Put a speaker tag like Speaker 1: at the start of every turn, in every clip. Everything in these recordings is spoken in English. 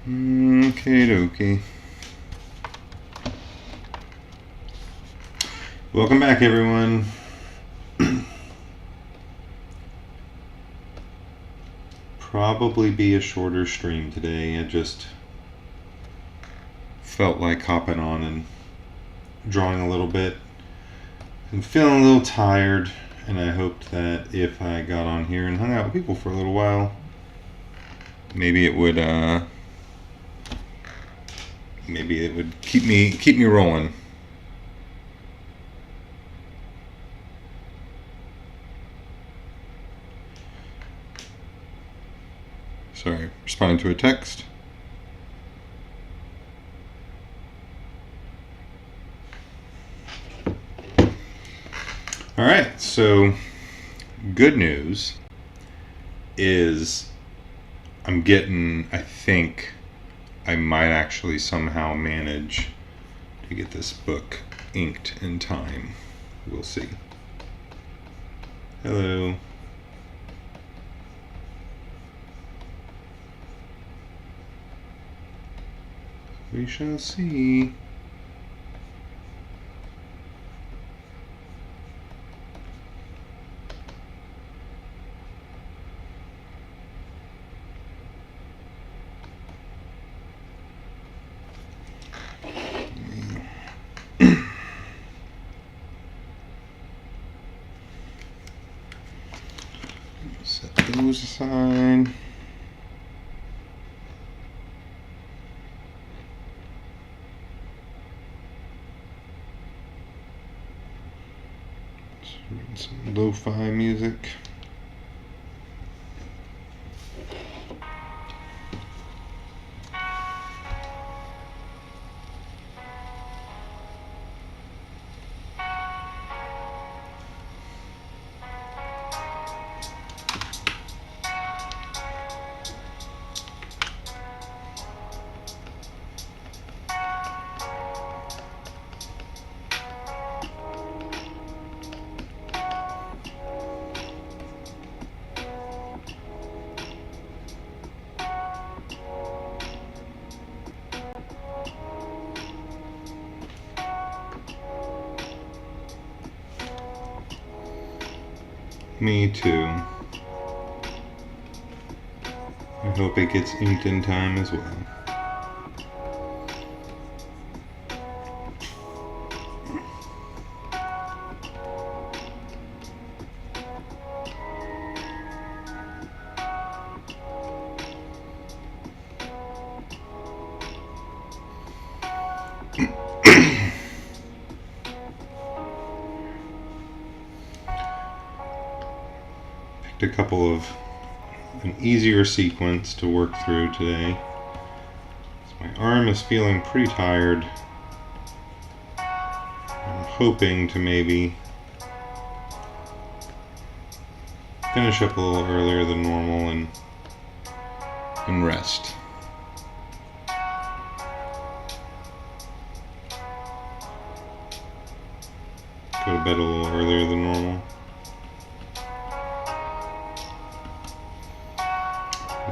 Speaker 1: Okay, dokie. Welcome back, everyone. Probably be a shorter stream today. I just felt like hopping on and drawing a little bit. I'm feeling a little tired, and I hoped that if I got on here and hung out with people for a little while, maybe it would keep me rolling. Sorry, responding to a text. All right, so good news is I think I might actually somehow manage to get this book inked in time. We'll see. Hello. We shall see. Set those aside. Some lo-fi music. Me too. I hope it gets inked in time as well. A couple of an easier sequence to work through today. So my arm is feeling pretty tired. I'm hoping to maybe finish up a little earlier than normal and rest. Go to bed a little earlier than normal.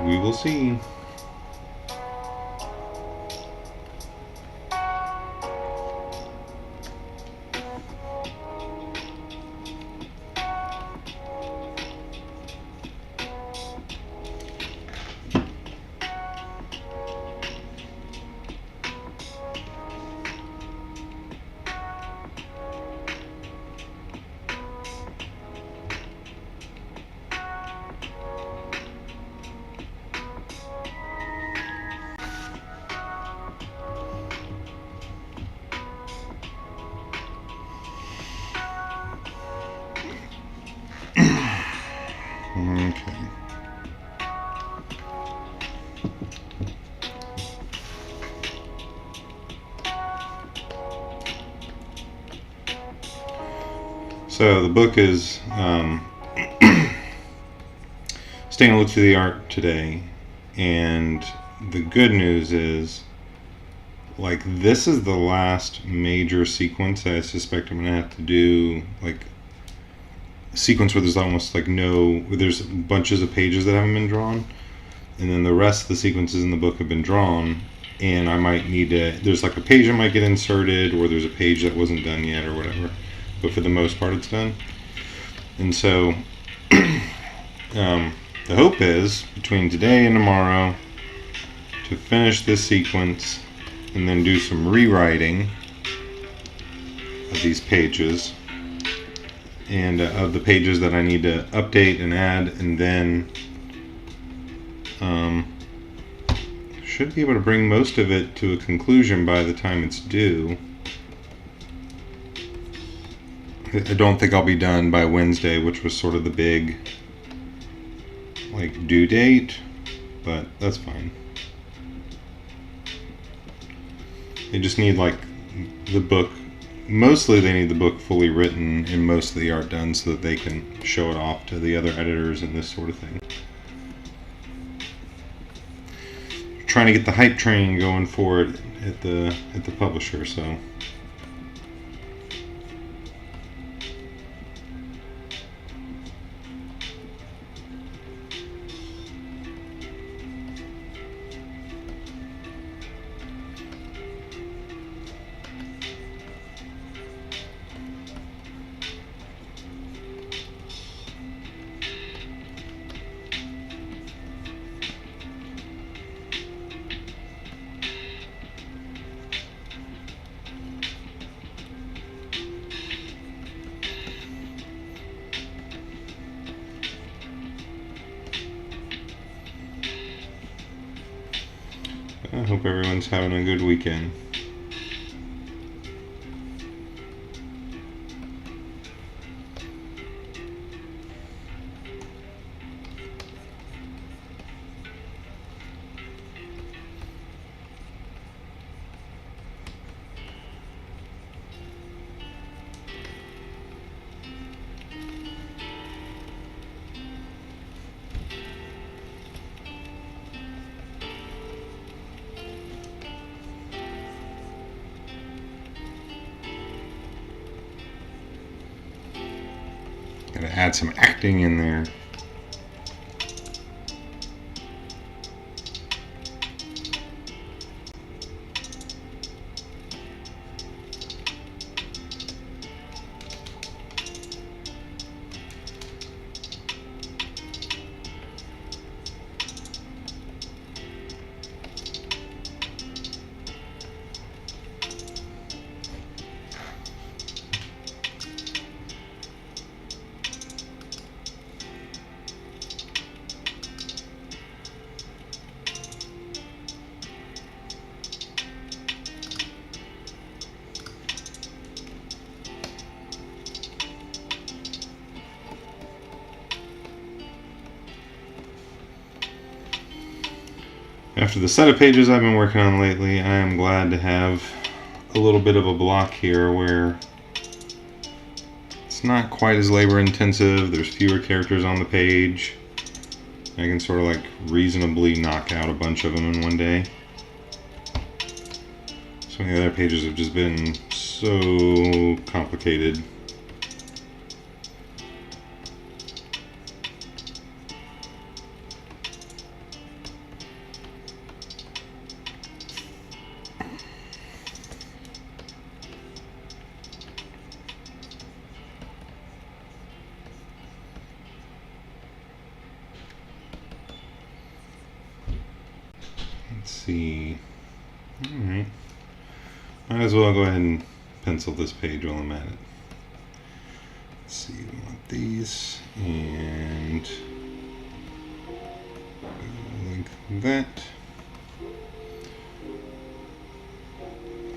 Speaker 1: We will see. Okay. So the book is staying to look through the art today, and the good news is, like, this is the last major sequence I suspect I'm gonna have to do, like sequence where there's almost like there's bunches of pages that haven't been drawn. and then the rest of the sequences in the book have been drawn, and I might need to, there's like a page that might get inserted, or there's a page that wasn't done yet or whatever, but for the most part it's done. And so the hope is between today and tomorrow to finish this sequence and then do some rewriting of these pages and of the pages that I need to update and add, and then should be able to bring most of it to a conclusion by the time it's due. I don't think I'll be done by Wednesday, which was sort of the big like due date, but that's fine. They just need like the book, mostly they need the book fully written and most of the art done so that they can show it off to the other editors and this sort of thing. Trying to get the hype train going for it at the publisher, so I hope everyone's having a good weekend. Gotta add some acting in there. After the set of pages I've been working on lately, I am glad to have a little bit of a block here where it's not quite as labor intensive, there's fewer characters on the page. I can sort of like reasonably knock out a bunch of them in one day. Some of the other pages have just been so complicated. Let's see. Alright. Might as well go ahead and pencil this page while I'm at it. Let's see, we want these and like that.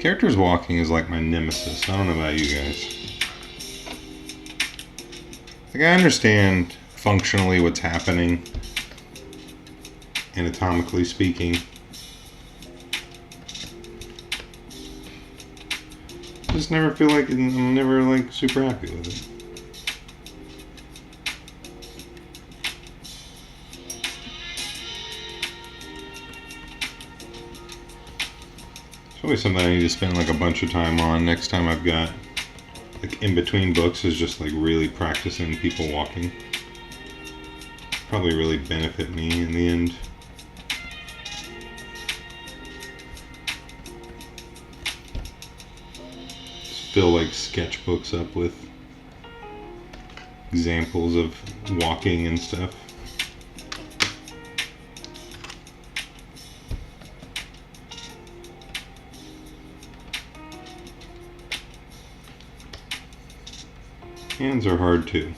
Speaker 1: Characters walking is like my nemesis. I don't know about you guys. Like, I understand functionally what's happening, anatomically speaking. Just never feel like, I'm never like super happy with it. It's always something I need to spend like a bunch of time on next time I've got like in between books, is just like really practicing people walking. Probably really benefit me in the end. fill like sketchbooks up with examples of walking and stuff. Hands are hard too.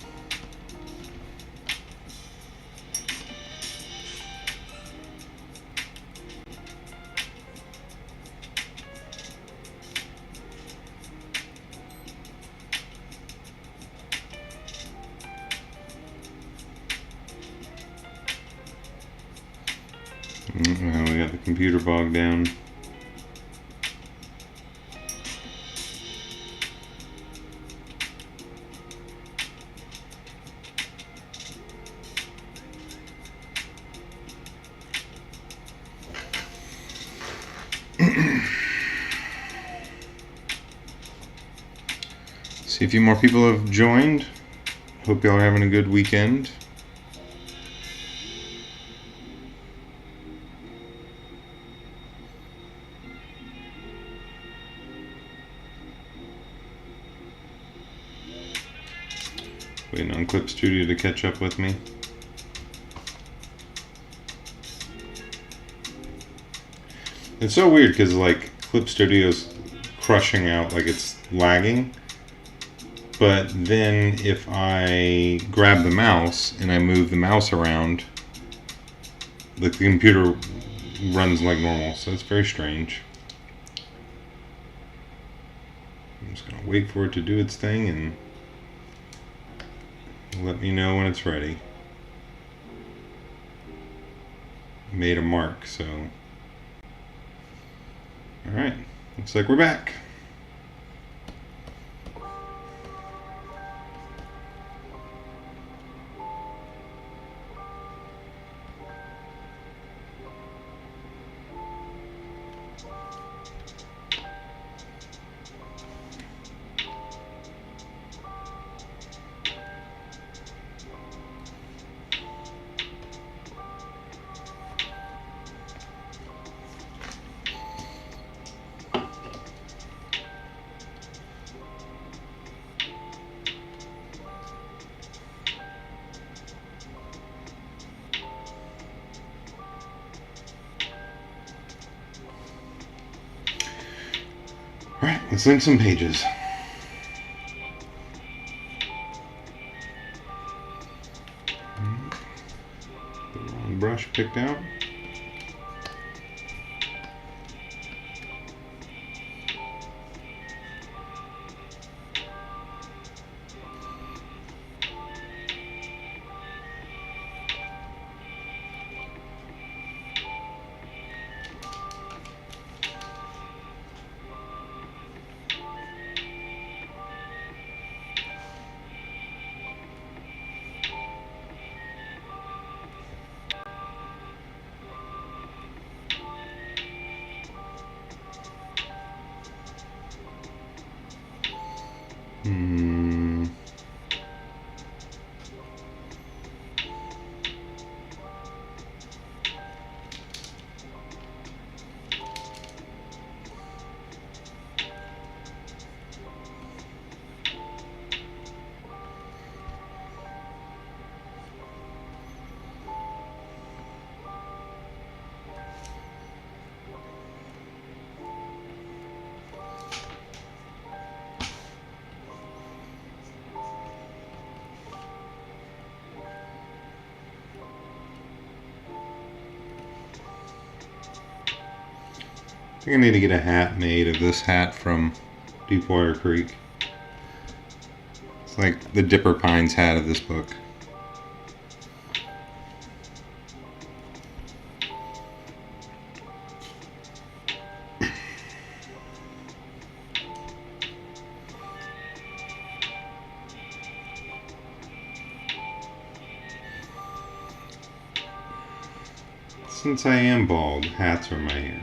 Speaker 1: Now we got the computer bogged down. See, a few more people have joined. Hope y'all are having a good weekend. Waiting on Clip Studio to catch up with me. It's so weird because like Clip Studio's crushing out, like it's lagging. But then if I grab the mouse and I move the mouse around, the computer runs like normal. So it's very strange. I'm just gonna wait for it to do its thing and let me know when it's ready. Made a mark, so. Alright, looks like we're back. Alright, let's link some pages. The wrong brush picked out. I think I need to get a hat made of this hat from Deepwater Creek. It's like the Dipper Pines hat of this book. Since I am bald, hats are my hair.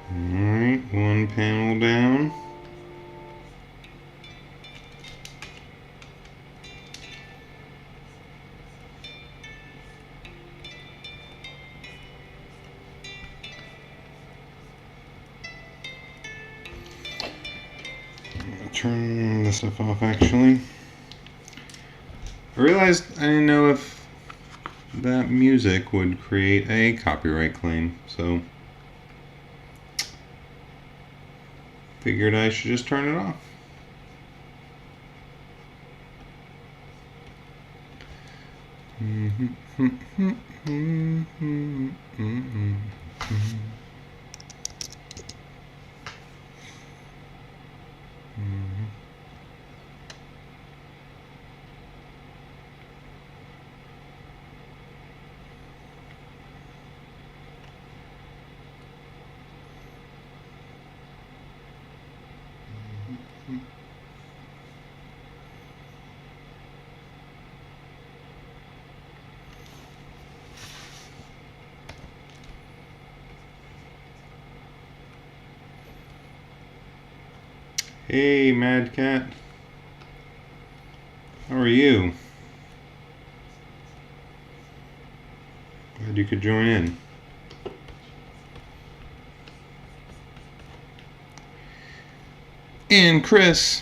Speaker 1: Alright, one panel down. Turn this stuff off actually. I realized I didn't know if that music would create a copyright claim, so figured I should just turn it off. Hey, Mad Cat. How are you? Glad you could join in. And Chris.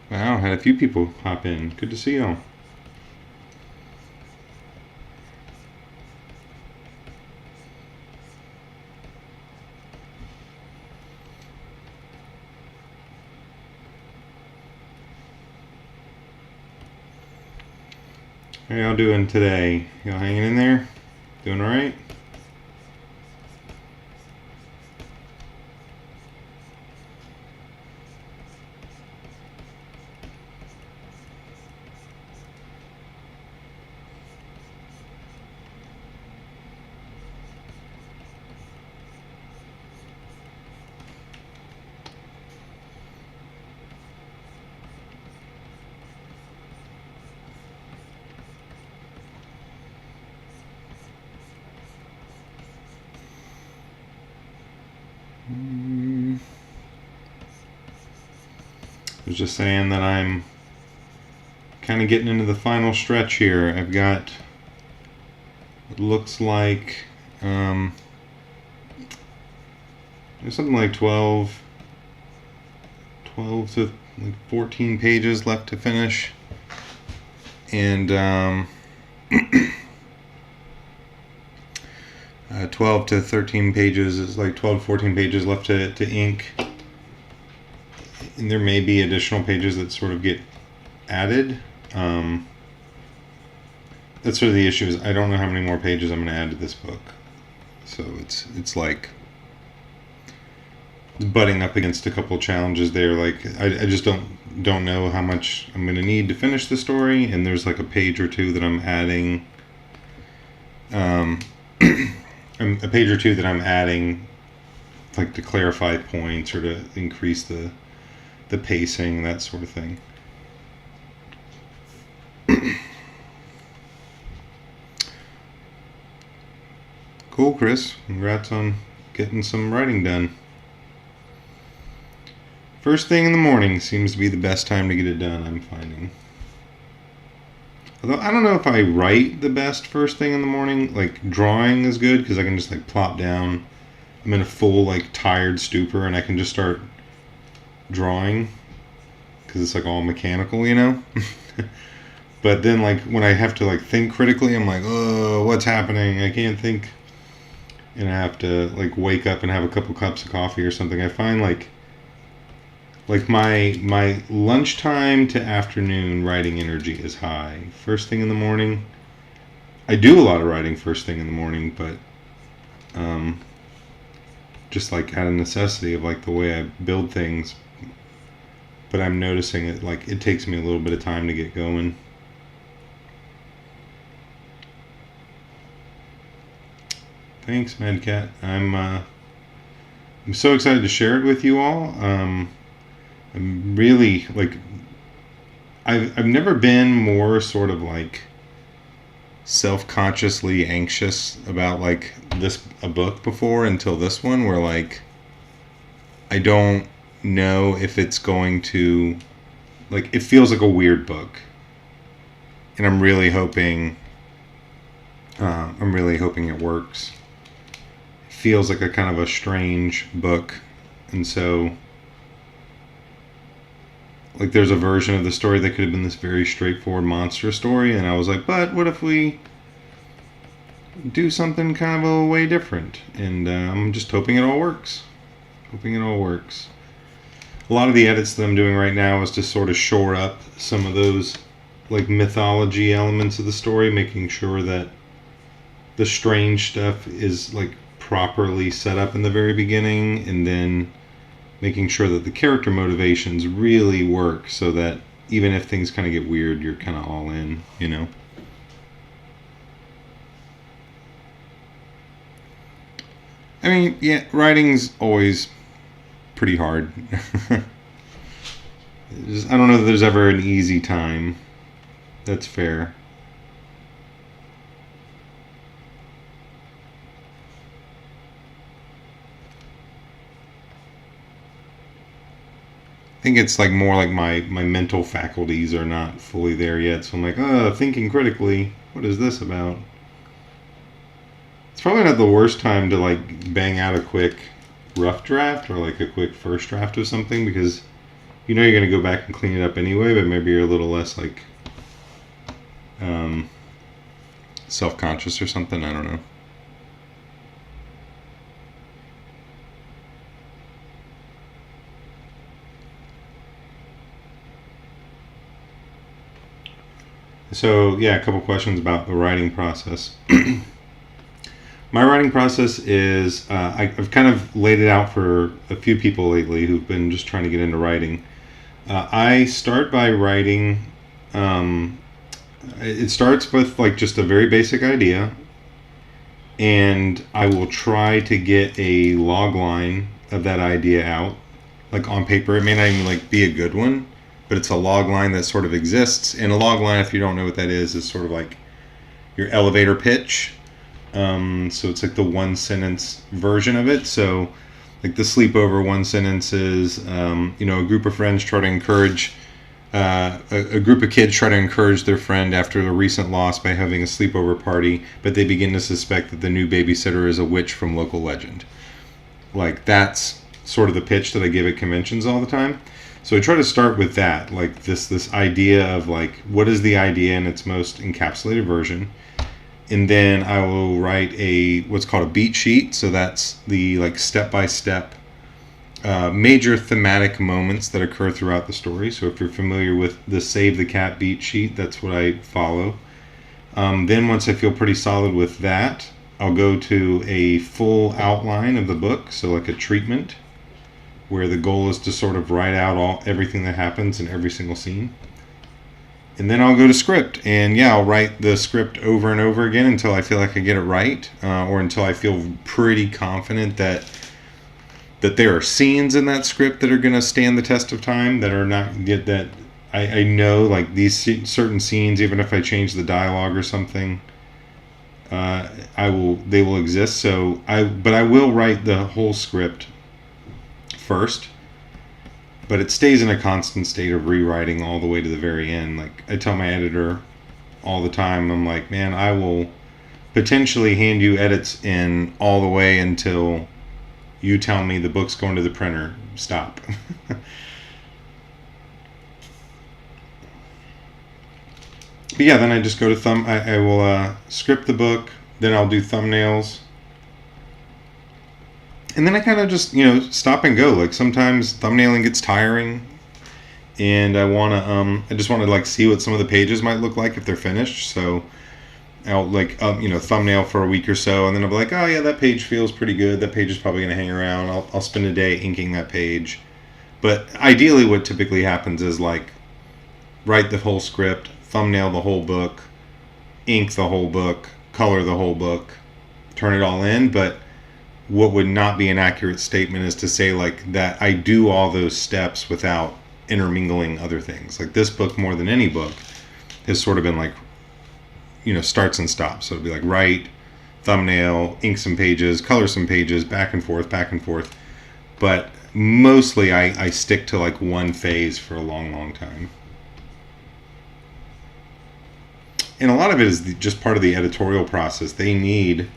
Speaker 1: Wow, had a few people hop in. Good to see y'all. How y'all doing today? Y'all hanging in there? Doing alright? I was just saying that I'm kind of getting into the final stretch here. I've got, it looks like, there's something like 12 to like 14 pages left to finish. And 12 to 13 pages is like 12 to 14 pages left to ink. And there may be additional pages that sort of get added. That's sort of the issue, is I don't know how many more pages I'm going to add to this book. So it's like butting up against a couple challenges there. Like I just don't know how much I'm going to need to finish the story, and there's like a page or two that I'm adding. A page or two that I'm adding, like to clarify points or to increase the pacing, that sort of thing. Cool, Chris. Congrats on getting some writing done. First thing in the morning seems to be the best time to get it done, I'm finding. Although I don't know if I write the best first thing in the morning. Like, drawing is good because I can just like plop down. I'm in a full like tired stupor and I can just start drawing because it's like all mechanical, you know. But then like when I have to like think critically, I'm like, oh, what's happening? I can't think, and I have to like wake up and have a couple cups of coffee or something. I find like my lunchtime to afternoon writing energy is high. First thing in the morning, I do a lot of writing first thing in the morning, but just like out of necessity of like the way I build things. But I'm noticing that like it takes me a little bit of time to get going. Thanks, Mad Cat. I'm so excited to share it with you all. I'm really like I've never been more sort of like self-consciously anxious about like a book before until this one, where like I don't know if it's going to, like, it feels like a weird book, and I'm really hoping it works. It feels like a kind of a strange book, and so, like, there's a version of the story that could have been this very straightforward monster story, and I was like, but what if we do something kind of a way different? And I'm just hoping it all works. A lot of the edits that I'm doing right now is to sort of shore up some of those, like, mythology elements of the story, making sure that the strange stuff is, like, properly set up in the very beginning, and then making sure that the character motivations really work, so that even if things kind of get weird, you're kind of all in, you know? I mean, yeah, writing's always pretty hard. I don't know that there's ever an easy time. That's fair. I think it's like more like my mental faculties are not fully there yet. So I'm like, thinking critically, what is this about? It's probably not the worst time to, like, bang out a quick rough draft or like a quick first draft of something, because you know you're going to go back and clean it up anyway, but maybe you're a little less, like, self-conscious or something. I don't know. So, yeah, a couple questions about the writing process. My writing process is, I've kind of laid it out for a few people lately who've been just trying to get into writing. I start by writing, it starts with, like, just a very basic idea, and I will try to get a log line of that idea out, like, on paper. It may not even, like, be a good one, but it's a log line that sort of exists. And a log line, if you don't know what that is sort of like your elevator pitch. So it's like the one sentence version of it. So, like, the sleepover one sentence is, a group of friends try to encourage, a group of kids try to encourage their friend after a recent loss by having a sleepover party, but they begin to suspect that the new babysitter is a witch from local legend. Like, that's sort of the pitch that I give at conventions all the time. So I try to start with that, like this idea of, like, what is the idea in its most encapsulated version. And then I will write what's called a beat sheet. So that's the, like, step-by-step major thematic moments that occur throughout the story. So if you're familiar with the Save the Cat beat sheet, that's what I follow. Then once I feel pretty solid with that, I'll go to a full outline of the book, so like a treatment, where the goal is to sort of write out everything that happens in every single scene. And then I'll go to script, and I'll write the script over and over again until I feel like I get it right, or until I feel pretty confident that there are scenes in that script that are going to stand the test of time, that are not that I know, like, these certain scenes, even if I change the dialogue or something, they will exist. So I will write the whole script first, but it stays in a constant state of rewriting all the way to the very end. Like, I tell my editor all the time, I'm like, man, I will potentially hand you edits in all the way until you tell me the book's going to the printer. Stop. But yeah, then I just go to I will script the book, then I'll do thumbnails, and then I kind of just, stop and go. Like, sometimes thumbnailing gets tiring, and I just want to, like, see what some of the pages might look like if they're finished. So I'll, like, thumbnail for a week or so, and then I'll be like, oh yeah, that page feels pretty good. That page is probably going to hang around. I'll spend a day inking that page. But ideally what typically happens is, like, write the whole script, thumbnail the whole book, ink the whole book, color the whole book, turn it all in. But what would not be an accurate statement is to say, like, that I do all those steps without intermingling other things. Like, this book, more than any book, has sort of been like, starts and stops. So it'll be like, write, thumbnail, ink some pages, color some pages, back and forth. But mostly I stick to like one phase for a long time. And a lot of it is just part of the editorial process. They need,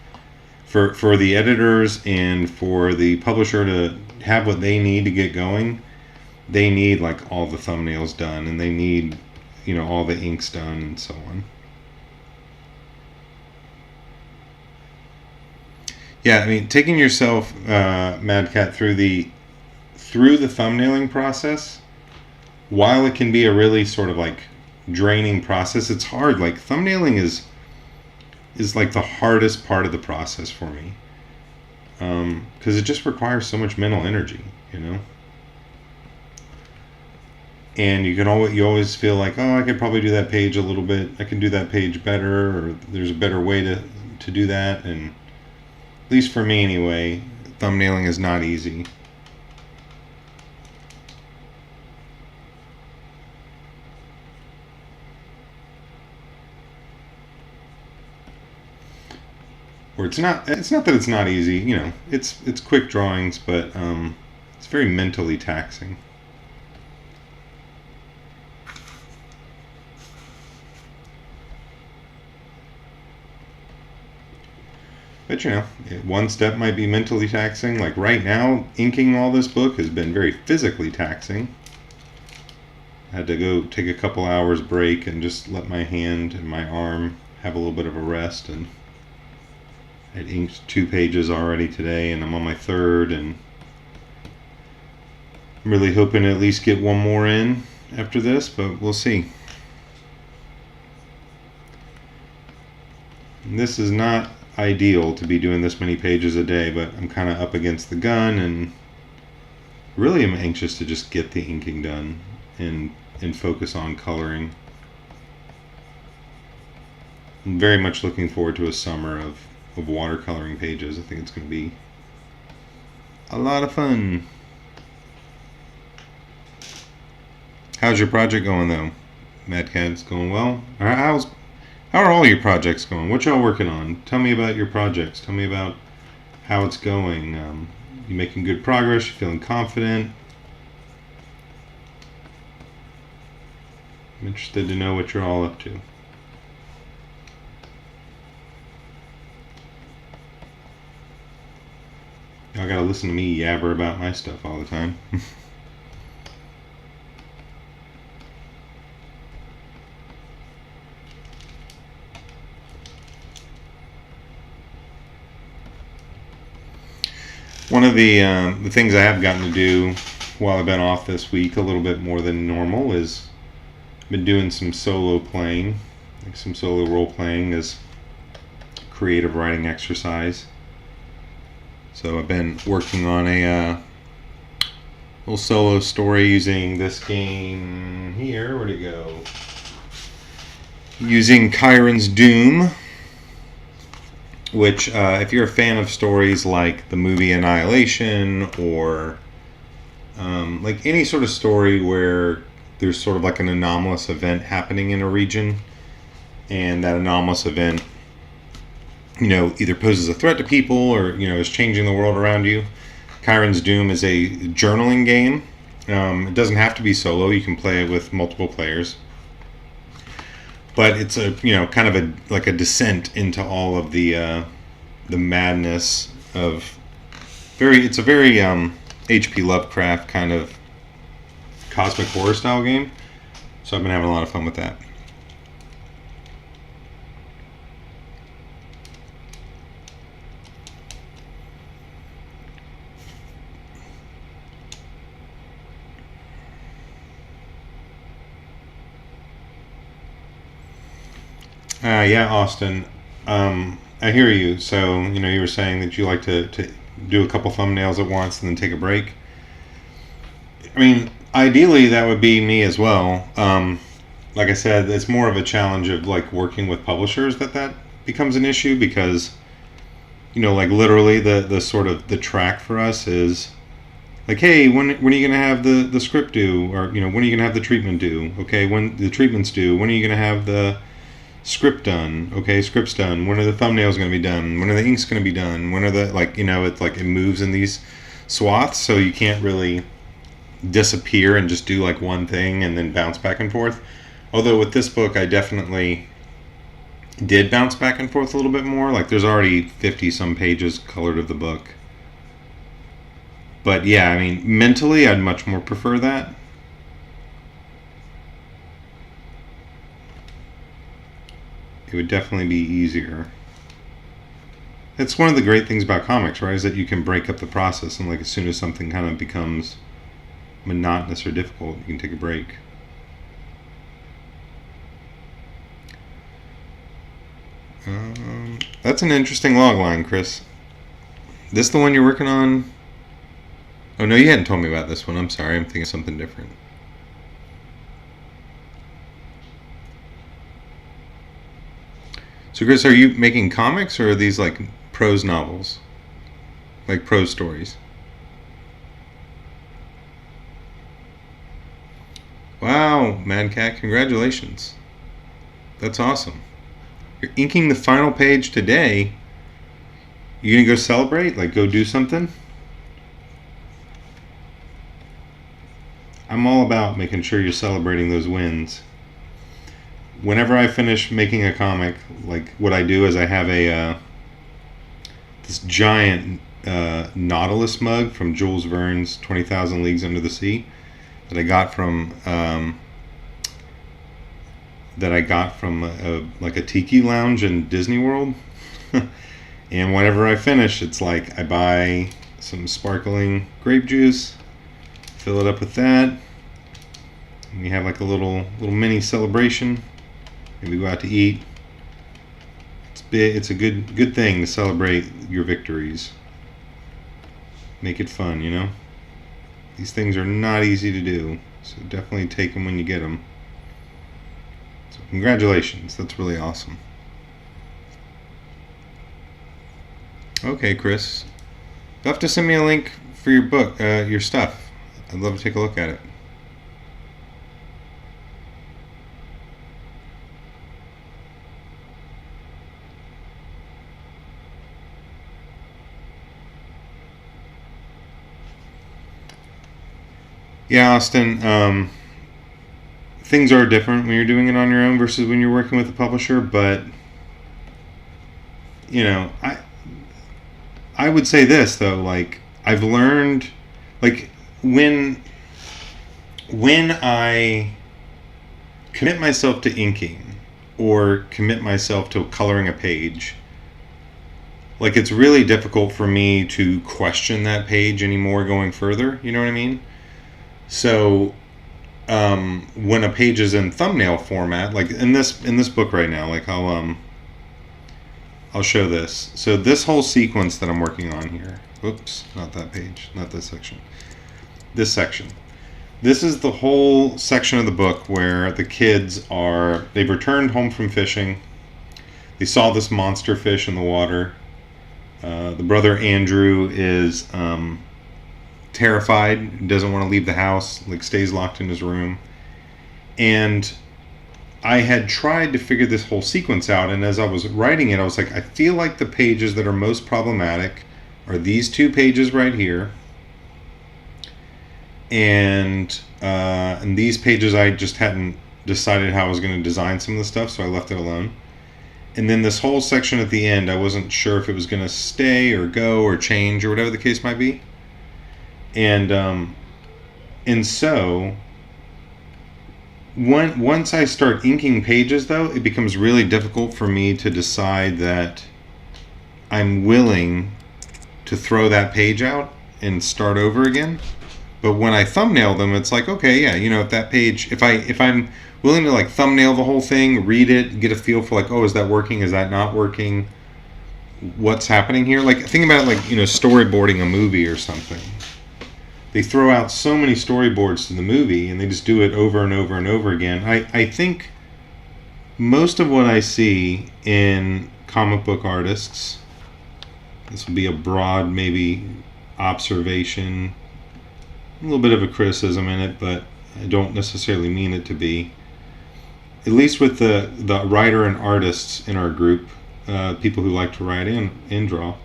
Speaker 1: for the editors and for the publisher to have what they need to get going, they need like all the thumbnails done, and they need, all the inks done and so on. Yeah, I mean, taking yourself, Mad Cat, through the thumbnailing process, while it can be a really sort of like draining process, it's hard. Like thumbnailing is like the hardest part of the process for me, because it just requires so much mental energy, and you always feel like, oh, I could probably do that page a little bit, I can do that page better, or there's a better way to do that. And at least for me anyway, thumbnailing is not easy. Or it's not that it's not easy, it's quick drawings, but it's very mentally taxing. But one step might be mentally taxing. Like right now, inking all this book has been very physically taxing. I had to go take a couple hours break and just let my hand and my arm have a little bit of a rest. And I inked 2 pages already today, and I'm on my 3rd, and I'm really hoping to at least get one more in after this, but we'll see. And this is not ideal to be doing this many pages a day, but I'm kind of up against the gun, and really am anxious to just get the inking done and focus on coloring. I'm very much looking forward to a summer of watercoloring pages. I think it's going to be a lot of fun. How's your project going though, Mad Cat? It's going well? How are all your projects going? What y'all working on? Tell me about your projects. Tell me about how it's going. You making good progress? You feeling confident? I'm interested to know what you're all up to. Y'all gotta listen to me yabber about my stuff all the time. One of the things I have gotten to do while I've been off this week, a little bit more than normal, is I've been doing some solo playing, like some solo role playing as creative writing exercise. So I've been working on a little solo story using this game here. Where'd it go? Using Chiron's Doom, which if you're a fan of stories like the movie Annihilation, or like any sort of story where there's sort of like an anomalous event happening in a region, and that anomalous event either poses a threat to people or is changing the world around you. Chiron's Doom is a journaling game. It doesn't have to be solo. You can play it with multiple players, but it's a kind of a descent into all of the madness of it's a very H.P. Lovecraft kind of cosmic horror style game. So I've been having a lot of fun with that. Yeah, Austin. I hear you. So, you were saying that you like to do a couple thumbnails at once and then take a break. I mean, ideally that would be me as well. Like I said, it's more of a challenge of like working with publishers that becomes an issue, because, like literally the sort of the track for us is like, hey, when are you gonna have the script due, or when are you gonna have the treatment due? Okay, when the treatment's due, when are you gonna have the script done? Okay, script's done. When are the thumbnails going to be done? When are the inks going to be done? When are the it's like it moves in these swaths, so you can't really disappear and just do like one thing and then bounce back and forth. Although with this book, I definitely did bounce back and forth a little bit more. Like there's already 50 some pages colored of the book. But yeah, I mean, mentally, I'd much more prefer that. It would definitely be easier. It's one of the great things about comics, right? Is that you can break up the process, and like as soon as something kind of becomes monotonous or difficult, you can take a break. That's an interesting log line, Chris. This the one you're working on? Oh no, you hadn't told me about this one. I'm sorry, I'm thinking of something different. So Chris, are you making comics, or are these like prose novels? Like prose stories? Wow, Mad Cat, congratulations. That's awesome. You're inking the final page today. You gonna go celebrate? Like go do something? I'm all about making sure you're celebrating those wins. Whenever I finish making a comic, like what I do is I have a this giant Nautilus mug from Jules Verne's 20,000 Leagues Under the Sea that I got from like a tiki lounge in Disney World. And whenever I finish, it's like I buy some sparkling grape juice, fill it up with that, and we have like a little mini celebration. Maybe go out to eat. It's a good thing to celebrate your victories. Make it fun, you know. These things are not easy to do, so definitely take them when you get them. So congratulations, that's really awesome. Okay, Chris, you'll have to send me a link for your book, your stuff. I'd love to take a look at it. Yeah, Austin, things are different when you're doing it on your own versus when you're working with a publisher, but you know, I would say this though, like I've learned, like when I commit myself to inking or commit myself to coloring a page, like it's really difficult for me to question that page anymore going further, you know what I mean? So when a page is in thumbnail format, like in this book right now, like I'll show this. So this whole sequence that I'm working on here, oops, not that page, not this section, this section. This is the whole section of the book where the kids they've returned home from fishing. They saw this monster fish in the water. The brother Andrew is terrified, doesn't want to leave the house, like stays locked in his room. And I had tried to figure this whole sequence out, and as I was writing it, I was like, I feel like the pages that are most problematic are these two pages right here, and these pages I just hadn't decided how I was going to design some of the stuff, so I left it alone. And then this whole section at the end, I wasn't sure if it was going to stay or go or change or whatever the case might be. And so once I start inking pages, though, it becomes really difficult for me to decide that I'm willing to throw that page out and start over again. But when I thumbnail them, it's like, okay, yeah, you know, if that page, if I'm willing to like thumbnail the whole thing, read it, get a feel for like, oh, is that working? Is that not working? What's happening here? Like, think about it like, you know, storyboarding a movie or something. They throw out so many storyboards to the movie and they just do it over and over and over again. I think most of what I see in comic book artists, this will be a broad maybe observation, a little bit of a criticism in it, but I don't necessarily mean it to be. At least with the writer and artists in our group, people who like to write and draw,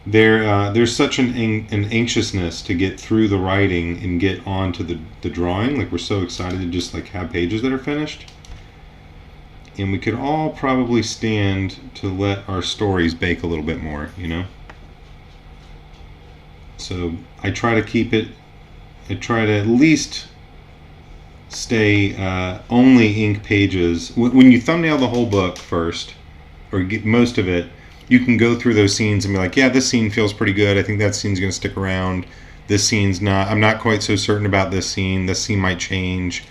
Speaker 1: there's such an anxiousness to get through the writing and get on to the drawing. Like, we're so excited to just like have pages that are finished. And we could all probably stand to let our stories bake a little bit more, you know? So I try to keep it, I try to at least stay only ink pages. When you thumbnail the whole book first, or get most of it, you can go through those scenes and be like, yeah, this scene feels pretty good. I think that scene's going to stick around. This scene's not, I'm not quite so certain about this scene. This scene might change.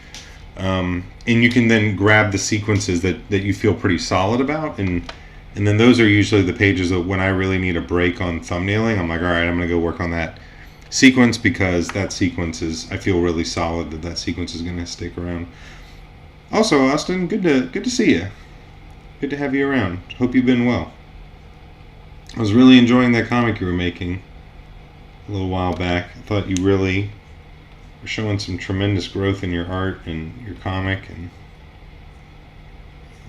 Speaker 1: And you can then grab the sequences that you feel pretty solid about. And then those are usually the pages that when I really need a break on thumbnailing, I'm like, all right, I'm going to go work on that sequence because that sequence is, I feel really solid that sequence is going to stick around. Also, Austin, good to see you. Good to have you around. Hope you've been well. I was really enjoying that comic you were making a little while back. I thought you really were showing some tremendous growth in your art and your comic, and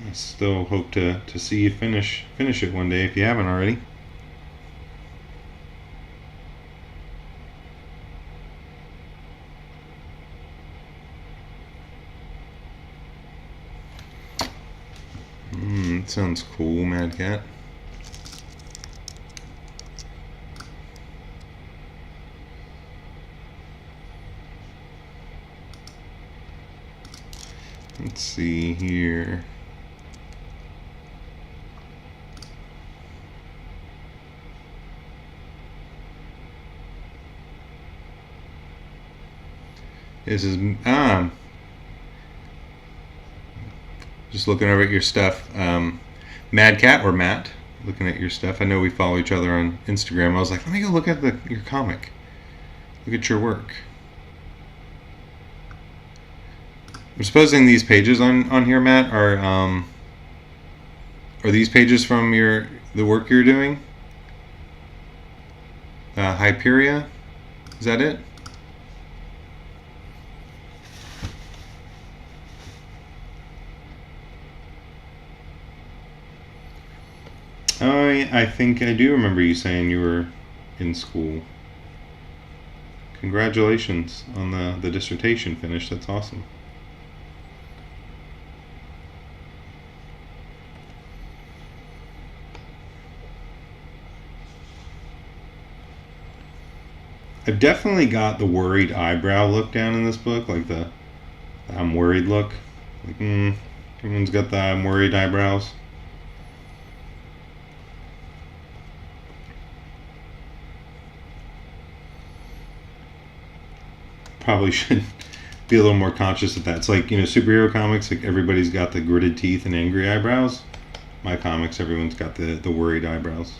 Speaker 1: I still hope to see you finish it one day if you haven't already. That sounds cool, Mad Cat. Let's see here. This is just looking over at your stuff. Mad Cat or Matt, looking at your stuff. I know we follow each other on Instagram. I was like, let me go look at your comic. Look at your work. I'm supposing these pages on here, Matt, are these pages from the work you're doing? Hyperia? Is that it? Oh, I think I do remember you saying you were in school. Congratulations on the dissertation finish. That's awesome. I've definitely got the worried eyebrow look down in this book, like the I'm worried look. Like, everyone's got the I'm worried eyebrows. Probably should be a little more conscious of that. It's like, superhero comics, like everybody's got the gritted teeth and angry eyebrows. My comics, everyone's got the worried eyebrows.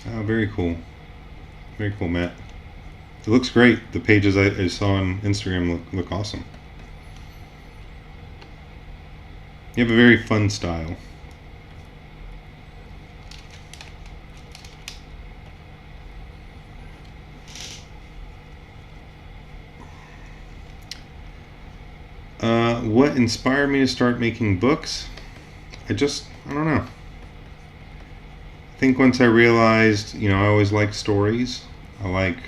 Speaker 1: Oh, very cool. Very cool, Matt. It looks great. The pages I saw on Instagram look awesome. You have a very fun style. What inspired me to start making books? I don't know. I think once I realized, I always like stories. I like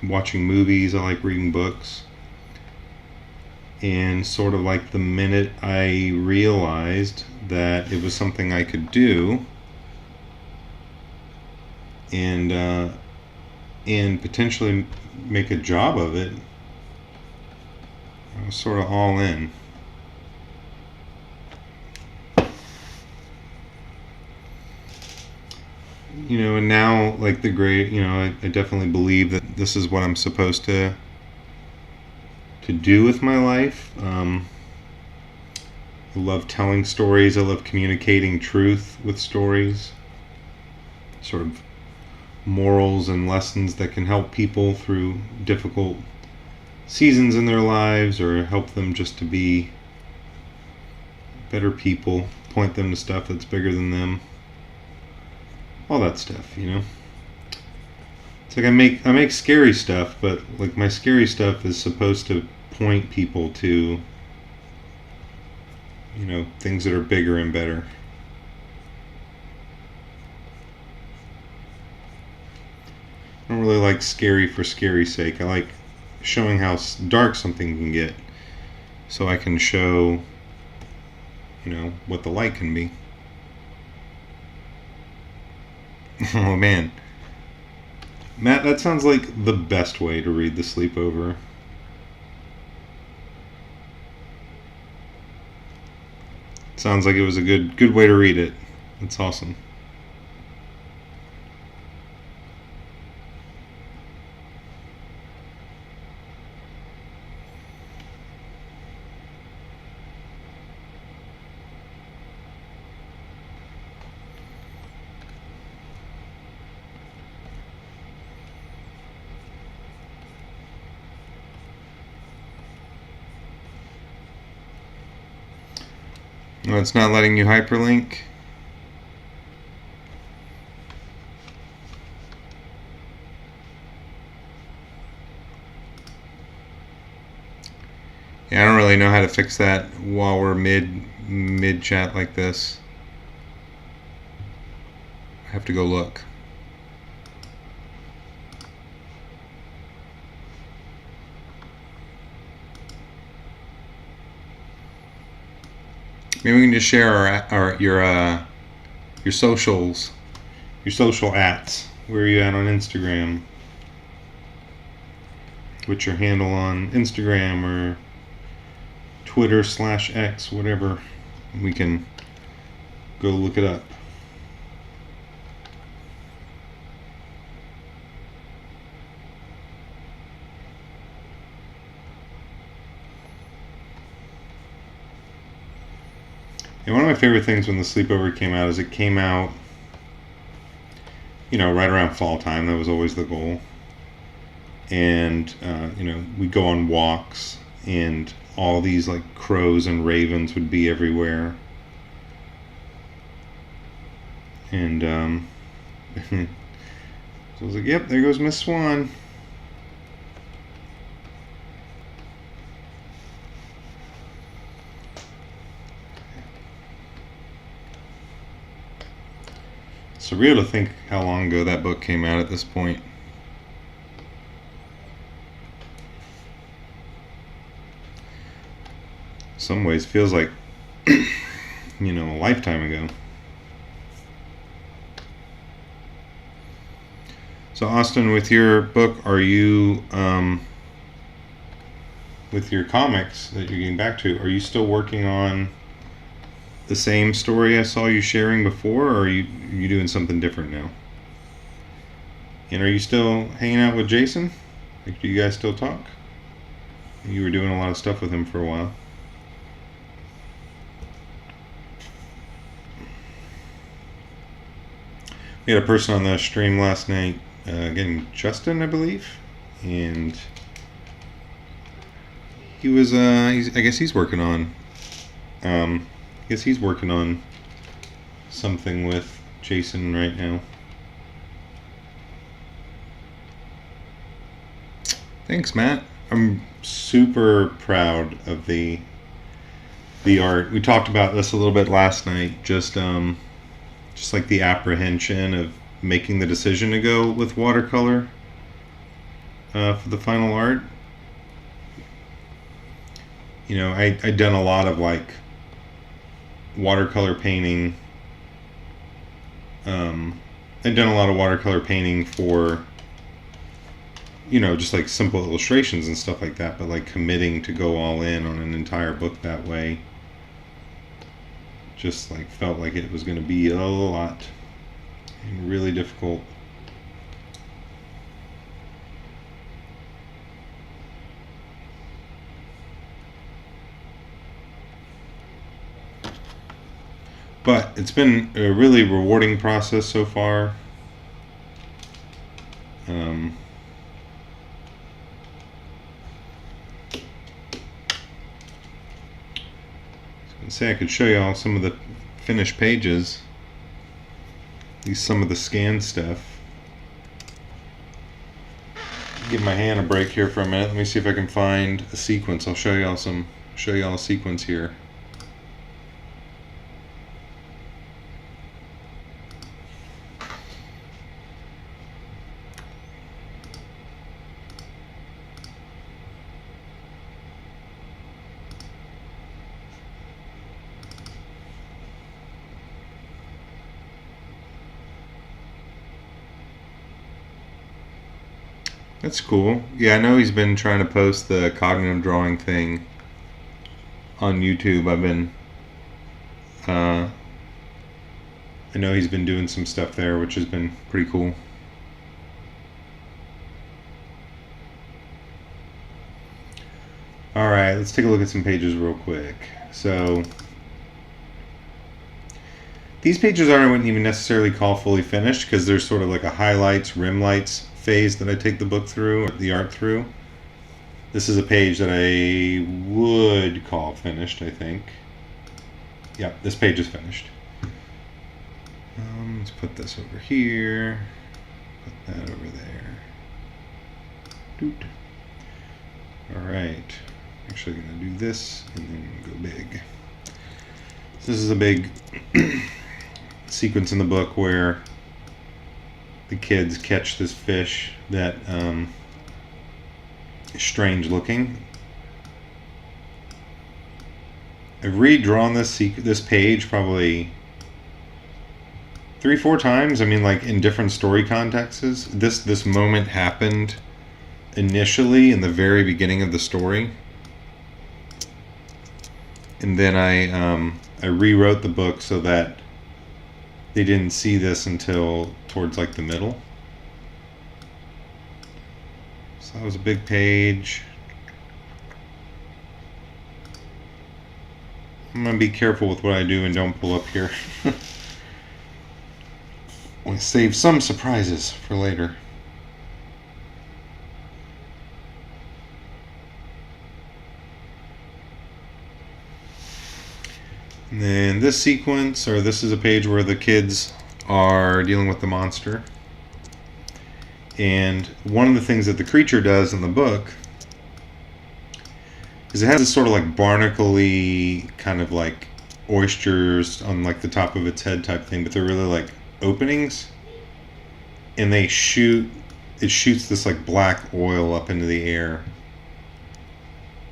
Speaker 1: watching movies. I like reading books. And sort of like the minute I realized that it was something I could do, and potentially make a job of it, I was sort of all in. And now, like the great, I definitely believe that this is what I'm supposed to do with my life. I love telling stories. I love communicating truth with stories. Sort of morals and lessons that can help people through difficult seasons in their lives, or help them just to be better people, point them to stuff that's bigger than them, all that stuff. It's like I make scary stuff, but like my scary stuff is supposed to point people to you know, things that are bigger and better. I don't really like scary for scary's sake. I like showing how dark something can get, so I can show, you know, what the light can be. Oh man, Matt, that sounds like the best way to read The Sleepover. Sounds like it was a good way to read it. That's awesome. No, it's not letting you hyperlink. Yeah, I don't really know how to fix that while we're mid chat like this. I have to go look. Maybe we can just share your socials, your social ats. Where are you at on Instagram? What's your handle on Instagram or Twitter/X, whatever? We can go look it up. And one of my favorite things when The Sleepover came out is it came out, you know, right around fall time. That was always the goal. And, you know, we'd go on walks, and all these, like, crows and ravens would be everywhere. And, so I was like, yep, there goes Miss Swan. Surreal to think how long ago that book came out at this point. In some ways feels like, you know, a lifetime ago. So Austin, with your book, are you, with your comics that you're getting back to, are you still working on the same story I saw you sharing before, or are you doing something different now? And are you still hanging out with Jason? Like, do you guys still talk? You were doing a lot of stuff with him for a while. We had a person on the stream last night, again, Justin, I believe, and he was, I guess he's working on, something with Jason right now. Thanks, Matt. I'm super proud of the art. We talked about this a little bit last night, just like the apprehension of making the decision to go with watercolor for the final art. You know, I'd done a lot of like watercolor painting. I'd done a lot of watercolor painting for, you know, just like simple illustrations and stuff like that, but like committing to go all in on an entire book that way just like felt like it was going to be a lot and really difficult. But it's been a really rewarding process so far. Say I could show you all some of the finished pages. These some of the scan stuff. Give my hand a break here for a minute. Let me see if I can find a sequence. I'll show you all a sequence here. That's cool. Yeah, I know he's been trying to post the cognitive drawing thing on YouTube. Uh, I know he's been doing some stuff there, which has been pretty cool. All right, let's take a look at some pages real quick. So these pages I wouldn't even necessarily call fully finished because there's sort of like a highlights, rim lights phase that I take the book through, or the art through. This is a page that I would call finished, I think. Yeah, this page is finished. Let's put this over here. Put that over there. Doot. All right. Actually going to do this and then go big. So this is a big sequence in the book where the kids catch this fish that is strange looking. I've redrawn this page probably 3-4 times. I mean, like in different story contexts. This moment happened initially in the very beginning of the story, and then I rewrote the book so that they didn't see this until towards like the middle. So that was a big page. I'm gonna be careful with what I do and don't pull up here. I want to save some surprises for later. And then this sequence, or this is a page where the kids are dealing with the monster. And one of the things that the creature does in the book is it has this sort of like barnacle-y kind of like oysters on like the top of its head type thing, but they're really like openings, and it shoots this like black oil up into the air,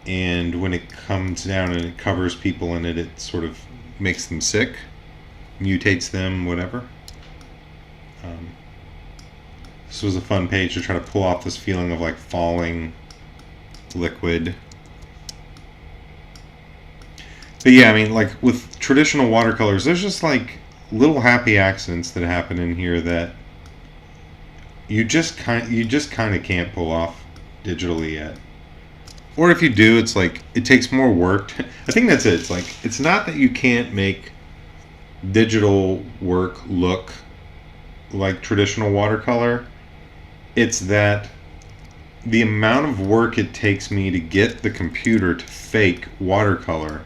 Speaker 1: and when it comes down and it covers people in it, it sort of makes them sick, mutates them, whatever. This was a fun page to try to pull off this feeling of like falling liquid. But yeah, I mean, like with traditional watercolors, there's just like little happy accidents that happen in here that you just kind of can't pull off digitally yet. Or if you do, it's like it takes more work. I think that's it. It's like it's not that you can't make digital work look like traditional watercolor. It's that the amount of work it takes me to get the computer to fake watercolor.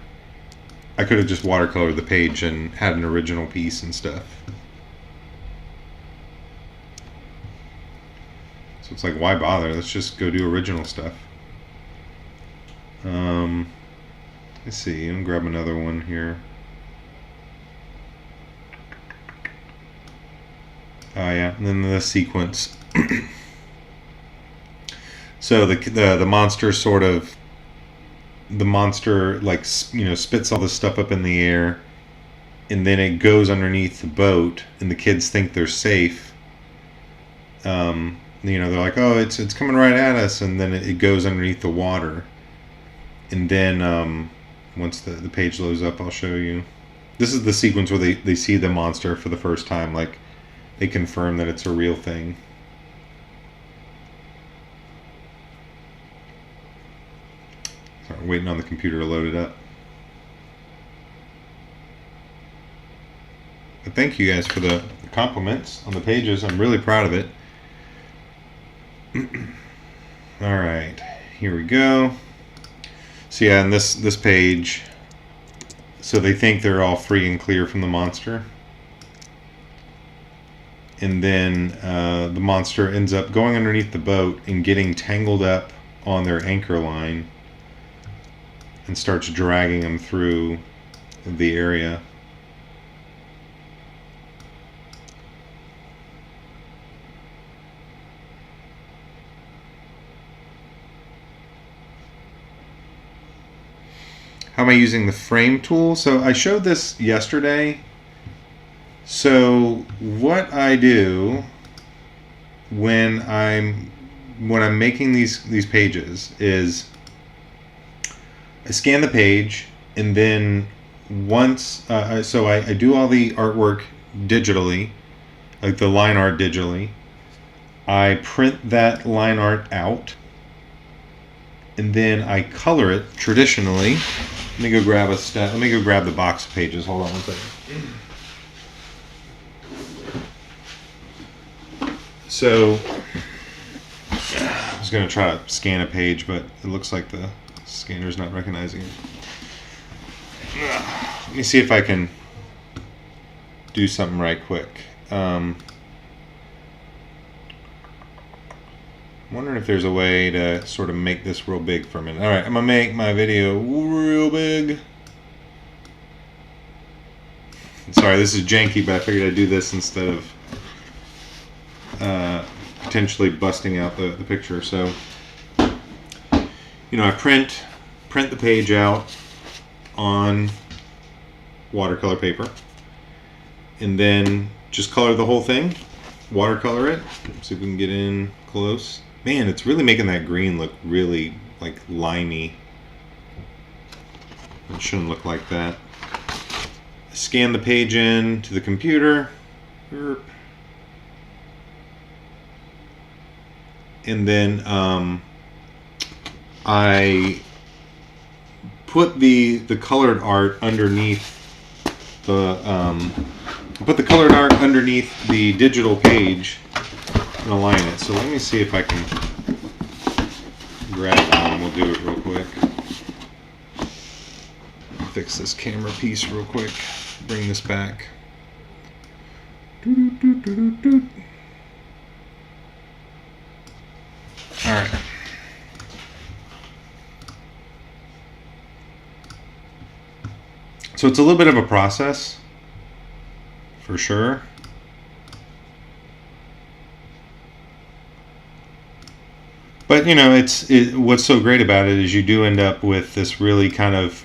Speaker 1: I could have just watercolored the page and had an original piece and stuff. So it's like, why bother? Let's just go do original stuff. Let's see. I'm gonna grab another one here. Oh yeah, and then the sequence. So the monster sort of, the monster like spits all this stuff up in the air, and then it goes underneath the boat, and the kids think they're safe. They're like, oh, it's coming right at us, and then it goes underneath the water, and then once the page loads up, I'll show you. This is the sequence where they see the monster for the first time, like they confirm that it's a real thing. Sorry, I'm waiting on the computer to load it up. But thank you guys for the compliments on the pages. I'm really proud of it. All right, here we go. So yeah, in this page, so they think they're all free and clear from the monster. And then the monster ends up going underneath the boat and getting tangled up on their anchor line and starts dragging them through the area. How am I using the frame tool? So I showed this yesterday. So what I do when I'm when I'm making these pages is I scan the page, and then once so I do all the artwork digitally, like the line art digitally. I print that line art out, and then I color it traditionally. Let me go grab Let me go grab the box of pages. Hold on one second. So I was going to try to scan a page, but it looks like the scanner's not recognizing it. Let me see if I can do something right quick. I'm wondering if there's a way to sort of make this real big for a minute. Alright, I'm going to make my video real big. Sorry, this is janky, but I figured I'd do this instead of potentially busting out the picture. So, I print the page out on watercolor paper, and then just color the whole thing, watercolor it. See if we can get in close. Man, it's really making that green look really like limey. It shouldn't look like that. Scan the page in to the computer. And then I put the colored art underneath the digital page and align it. So let me see if I can grab one, and we'll do it real quick. Fix this camera piece real quick. Bring this back. Alright. So it's a little bit of a process, for sure. But what's so great about it is you do end up with this really kind of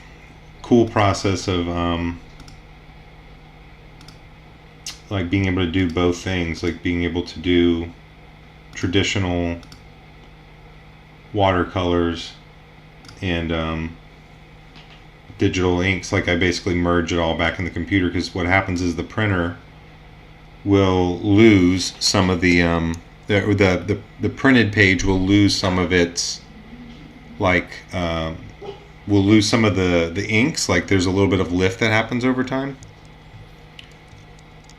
Speaker 1: cool process of like being able to do both things, like being able to do traditional watercolors and digital inks. Like I basically merge it all back in the computer, because what happens is the printer will lose some of the printed page will lose some of its will lose some of the inks. Like there's a little bit of lift that happens over time.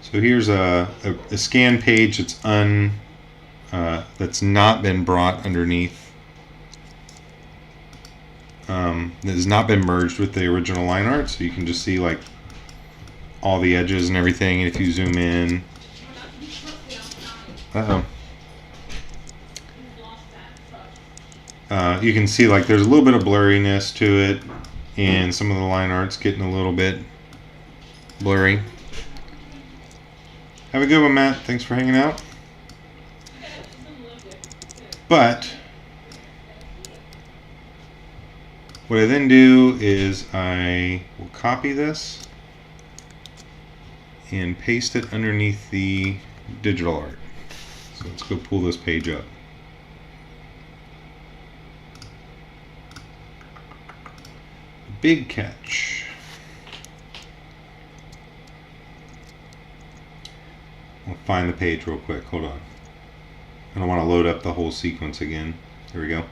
Speaker 1: So here's a scan page that's not been brought underneath. That has not been merged with the original line art, so you can just see like all the edges and everything. And if you zoom in, you can see like there's a little bit of blurriness to it, and some of the line art's getting a little bit blurry. Have a good one, Matt. Thanks for hanging out. But what I then do is I will copy this and paste it underneath the digital art. So let's go pull this page up. Big catch. I'll find the page real quick. Hold on. I don't want to load up the whole sequence again. There we go.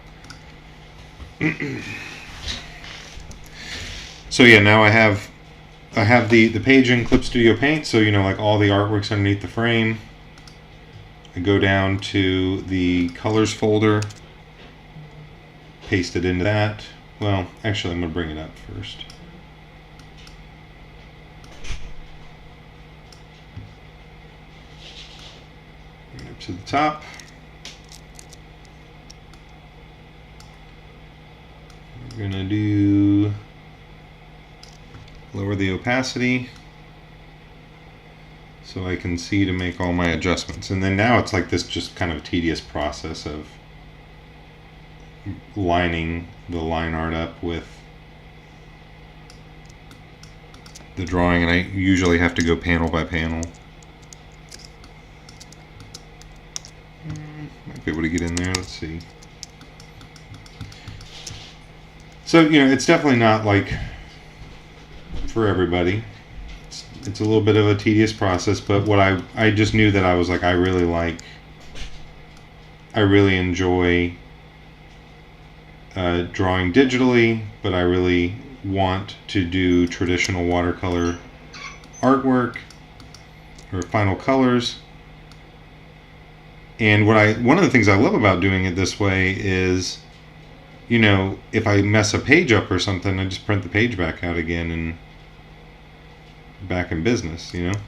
Speaker 1: So yeah, now I have the page in Clip Studio Paint, so like all the artwork's underneath the frame. I go down to the colors folder, paste it into that. Well, actually I'm going to bring it up first. Bring it up to the top. We're going to do lower the opacity so I can see to make all my adjustments. And then now it's like this just kind of tedious process of lining the line art up with the drawing, and I usually have to go panel by panel. Might be able to get in there. Let's see. So, you know, it's definitely not like for everybody. It's a little bit of a tedious process, but what I just knew that I was like, I really enjoy drawing digitally, but I really want to do traditional watercolor artwork or final colors. And one of the things I love about doing it this way is, you know, if I mess a page up or something, I just print the page back out again and back in business, you know?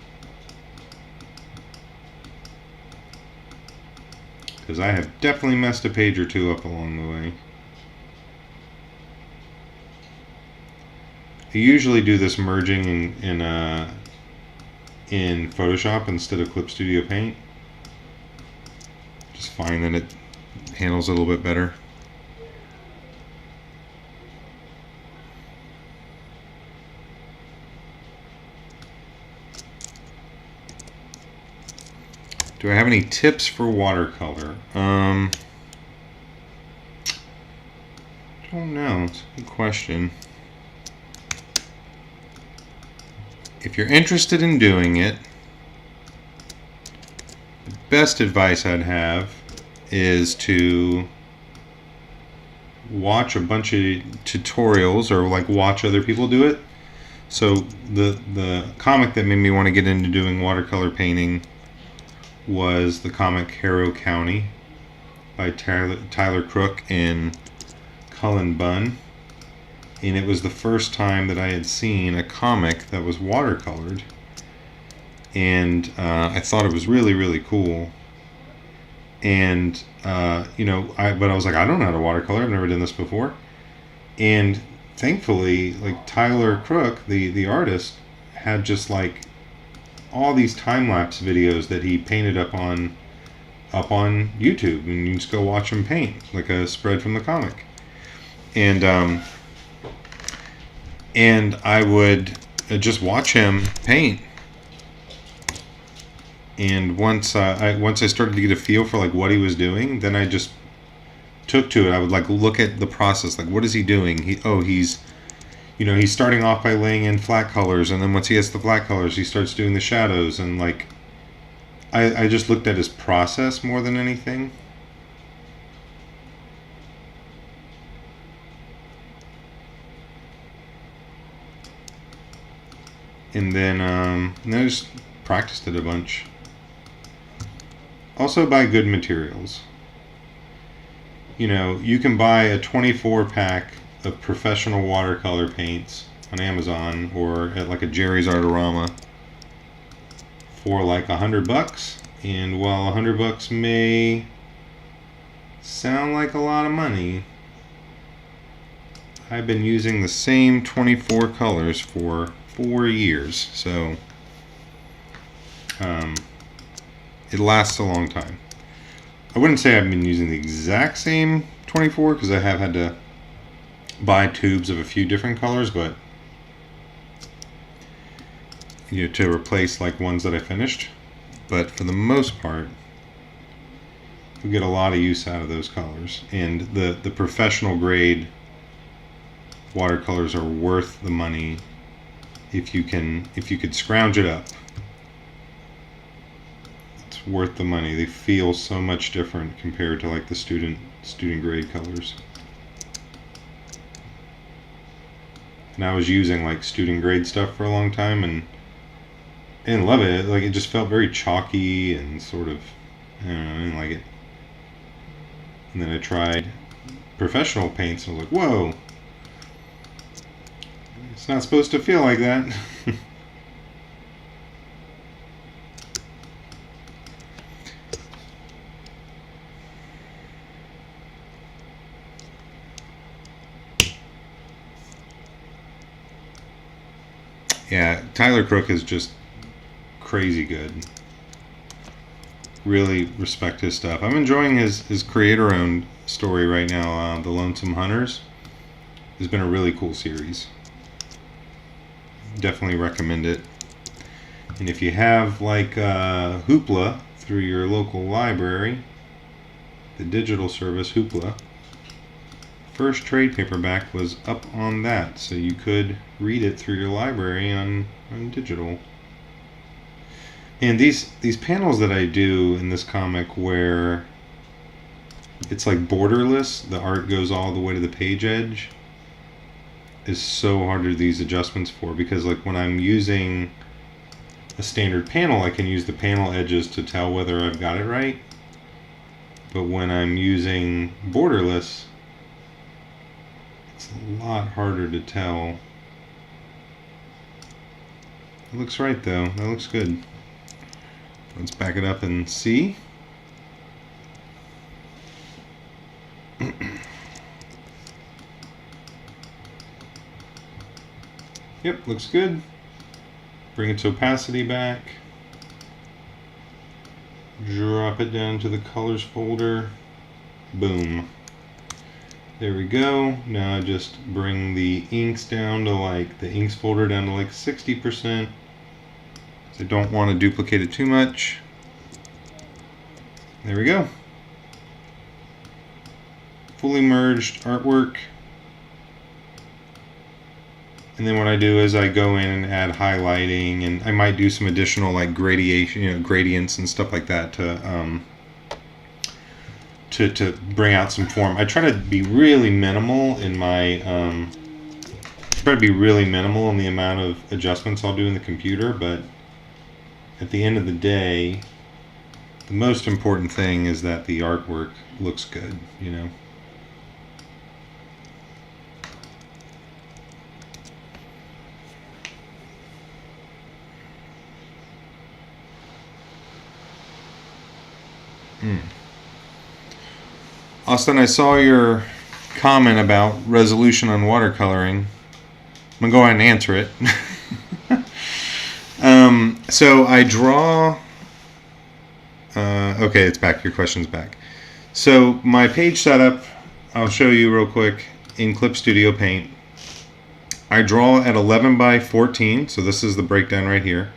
Speaker 1: Because I have definitely messed a page or two up along the way. I usually do this merging in Photoshop instead of Clip Studio Paint. Just find that it handles it a little bit better. Do I have any tips for watercolor? I don't know. It's a good question. If you're interested in doing it, the best advice I'd have is to watch a bunch of tutorials or like watch other people do it. So the comic that made me want to get into doing watercolor painting was the comic Harrow County by Tyler Crook and Cullen Bunn. And it was the first time that I had seen a comic that was watercolored. And I thought it was really, really cool. And, you know, but I was like, I don't know how to watercolor. I've never done this before. And thankfully, like Tyler Crook, the artist, had just like all these time-lapse videos that he painted up on YouTube, and you just go watch him paint like a spread from the comic. And I would just watch him paint. And once I started to get a feel for like what he was doing, then I just took to it. I would like look at the process, like what is he doing? He's you know, he's starting off by laying in flat colors, and then once he has the flat colors, he starts doing the shadows, and like I just looked at his process more than anything. And then I just practiced it a bunch. Also buy good materials. You know, you can buy a 24 pack of professional watercolor paints on Amazon or at like a Jerry's Artorama for like $100. And while $100 may sound like a lot of money, I've been using the same 24 colors for 4 years, so it lasts a long time. I wouldn't say I've been using the exact same 24 because I have had to buy tubes of a few different colors, but you know, to replace like ones that I finished. But for the most part, we get a lot of use out of those colors, and the professional grade watercolors are worth the money if you could scrounge it up. It's worth the money. They feel so much different compared to like the student grade colors. And I was using like student grade stuff for a long time and didn't love it. Like it just felt very chalky and sort of, I don't know, I didn't like it. And then I tried professional paints and I was like, whoa, it's not supposed to feel like that. Yeah, Tyler Crook is just crazy good. Really respect his stuff. I'm enjoying his creator-owned story right now, The Lonesome Hunters. It's been a really cool series. Definitely recommend it. And if you have like Hoopla through your local library, the digital service, Hoopla, first trade paperback was up on that, so you could read it through your library on digital. And these panels that I do in this comic where it's like borderless, the art goes all the way to the page edge, is so hard to do these adjustments for, because like when I'm using a standard panel, I can use the panel edges to tell whether I've got it right. But when I'm using borderless, it's a lot harder to tell. It looks right though. That looks good. Let's back it up and see. Yep, looks good. Bring its opacity back. Drop it down to the colors folder. Boom. There we go. Now I just bring the inks down to like the inks folder down to like 60%. I don't want to duplicate it too much. There we go. Fully merged artwork. And then what I do is I go in and add highlighting, and I might do some additional like gradation, gradients and stuff like that to bring out some form. I try to be really minimal in my try to be really minimal in the amount of adjustments I'll do in the computer, but at the end of the day, the most important thing is that the artwork looks good, you know. Austin, I saw your comment about resolution on watercoloring. I'm going to go ahead and answer it. So I draw... okay, it's back. Your question's back. So my page setup, I'll show you real quick in Clip Studio Paint. I draw at 11 by 14, so this is the breakdown right here.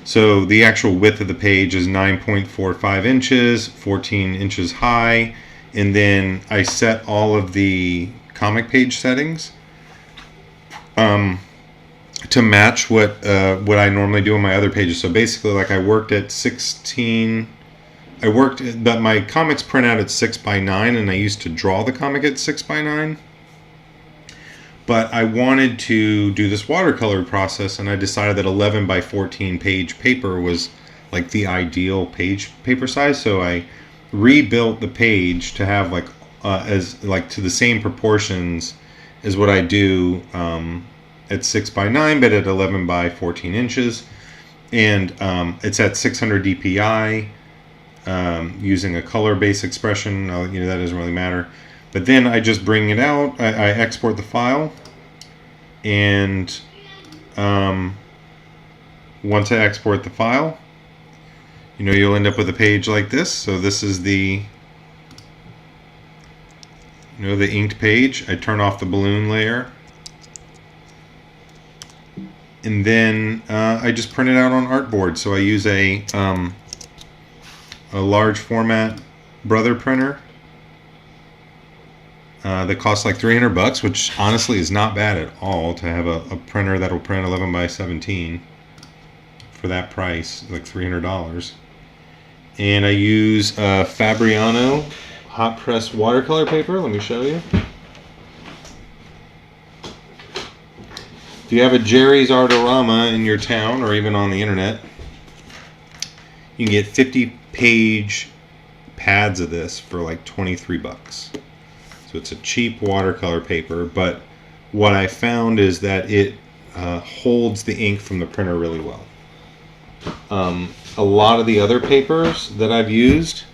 Speaker 1: So the actual width of the page is 9.45 inches, 14 inches high, and then I set all of the comic page settings to match what I normally do on my other pages. So basically, like I worked at 16. But my comics print out at 6 by 9, and I used to draw the comic at 6 by 9. But I wanted to do this watercolor process, and I decided that 11 by 14 page paper was like the ideal page paper size. So I rebuilt the page to have like as like to the same proportions as what I do at 6 by 9, but at 11 by 14 inches, and it's at 600 dpi using a color base expression. That doesn't really matter. But then I just bring it out, I export the file, and once I export the file, you'll end up with a page like this. So this is the the inked page. I turn off the balloon layer, and then I just print it out on artboard. So I use a large format Brother printer that costs like $300, which honestly is not bad at all to have a printer that'll print 11 by 17 for that price, like $300. And I use Fabriano hot press watercolor paper. Let me show you. If you have a Jerry's Artorama in your town or even on the internet, you can get 50 page pads of this for like $23. So it's a cheap watercolor paper, but what I found is that it holds the ink from the printer really well. A lot of the other papers that I've used,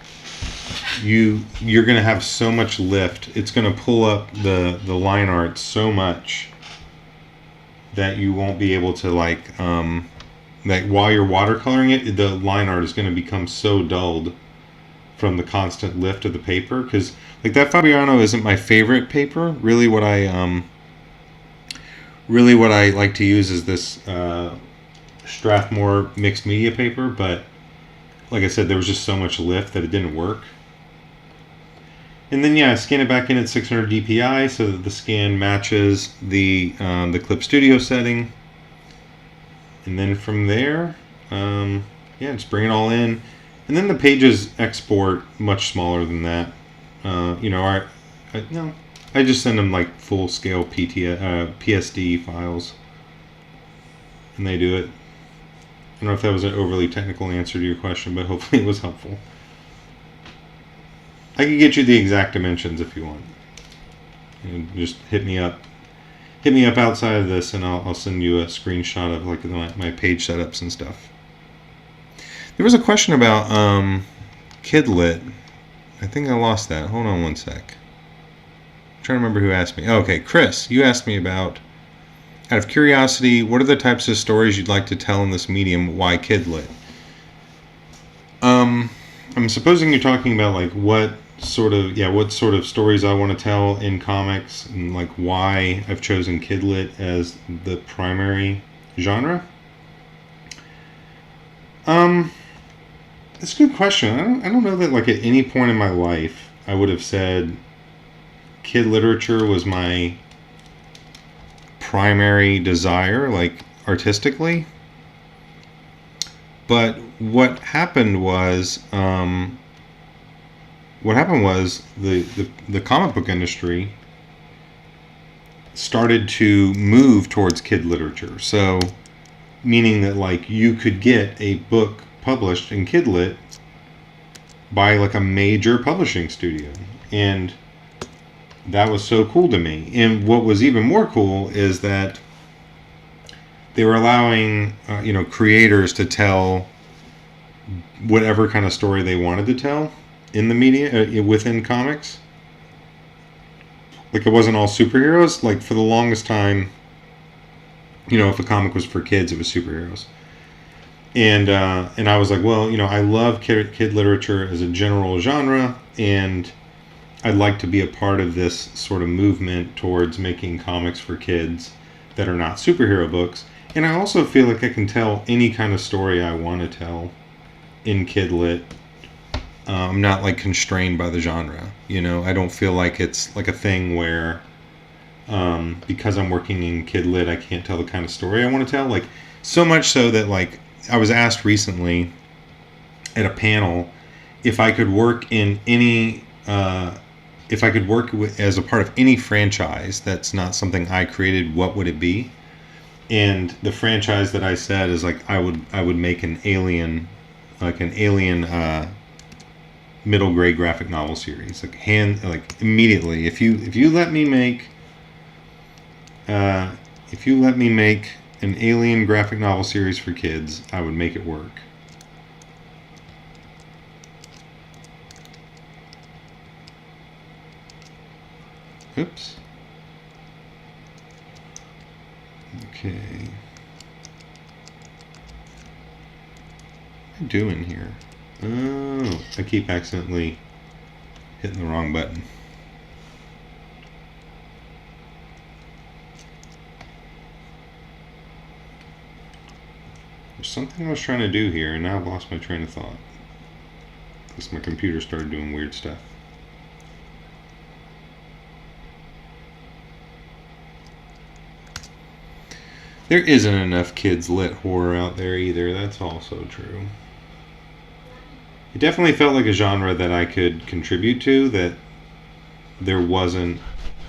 Speaker 1: you're going to have so much lift. It's going to pull up the line art so much that you won't be able to like while you're watercoloring it, the line art is going to become so dulled from the constant lift of the paper. Because like that Fabriano isn't my favorite paper. Really, what I like to use is this Strathmore mixed media paper. But like I said, there was just so much lift that it didn't work. And then I scan it back in at 600 DPI so that the scan matches the Clip Studio setting. And then from there, just bring it all in. And then the pages export much smaller than that. I just send them like full scale PSD files, and they do it. I don't know if that was an overly technical answer to your question, but hopefully it was helpful. I can get you the exact dimensions if you want. Just hit me up outside of this, and I'll send you a screenshot of like my page setups and stuff. There was a question about Kidlit. I think I lost that. Hold on one sec. I'm trying to remember who asked me. Oh, okay, Chris, you asked me about, out of curiosity, what are the types of stories you'd like to tell in this medium? Why Kidlit? I'm supposing you're talking about like what sort of stories I want to tell in comics, and like why I've chosen Kidlit as the primary genre. That's a good question. I don't know that like at any point in my life I would have said kid literature was my primary desire, like artistically. But what happened was the comic book industry started to move towards kid literature. So, meaning that like you could get a book published in Kidlit by like a major publishing studio, and that was so cool to me. And what was even more cool is that they were allowing creators to tell whatever kind of story they wanted to tell in the media within comics. Like it wasn't all superheroes. Like for the longest time, if a comic was for kids, it was superheroes. And I was like, well, I love kid literature as a general genre, and I'd like to be a part of this sort of movement towards making comics for kids that are not superhero books. And I also feel like I can tell any kind of story I want to tell in Kidlit. I'm not like constrained by the genre. I don't feel like it's like a thing where because I'm working in Kidlit, I can't tell the kind of story I want to tell. Like so much so that like I was asked recently at a panel if I could work in any as a part of any franchise that's not something I created, what would it be? And the franchise that I said is like I would make an alien middle grade graphic novel series, like immediately. If you let me make an alien graphic novel series for kids, I would make it work. Oops. Okay. What am I doing here? Oh, I keep accidentally hitting the wrong button. There's something I was trying to do here, and now I've lost my train of thought. Because my computer started doing weird stuff. There isn't enough kids lit horror out there either. That's also true. It definitely felt like a genre that I could contribute to, that there wasn't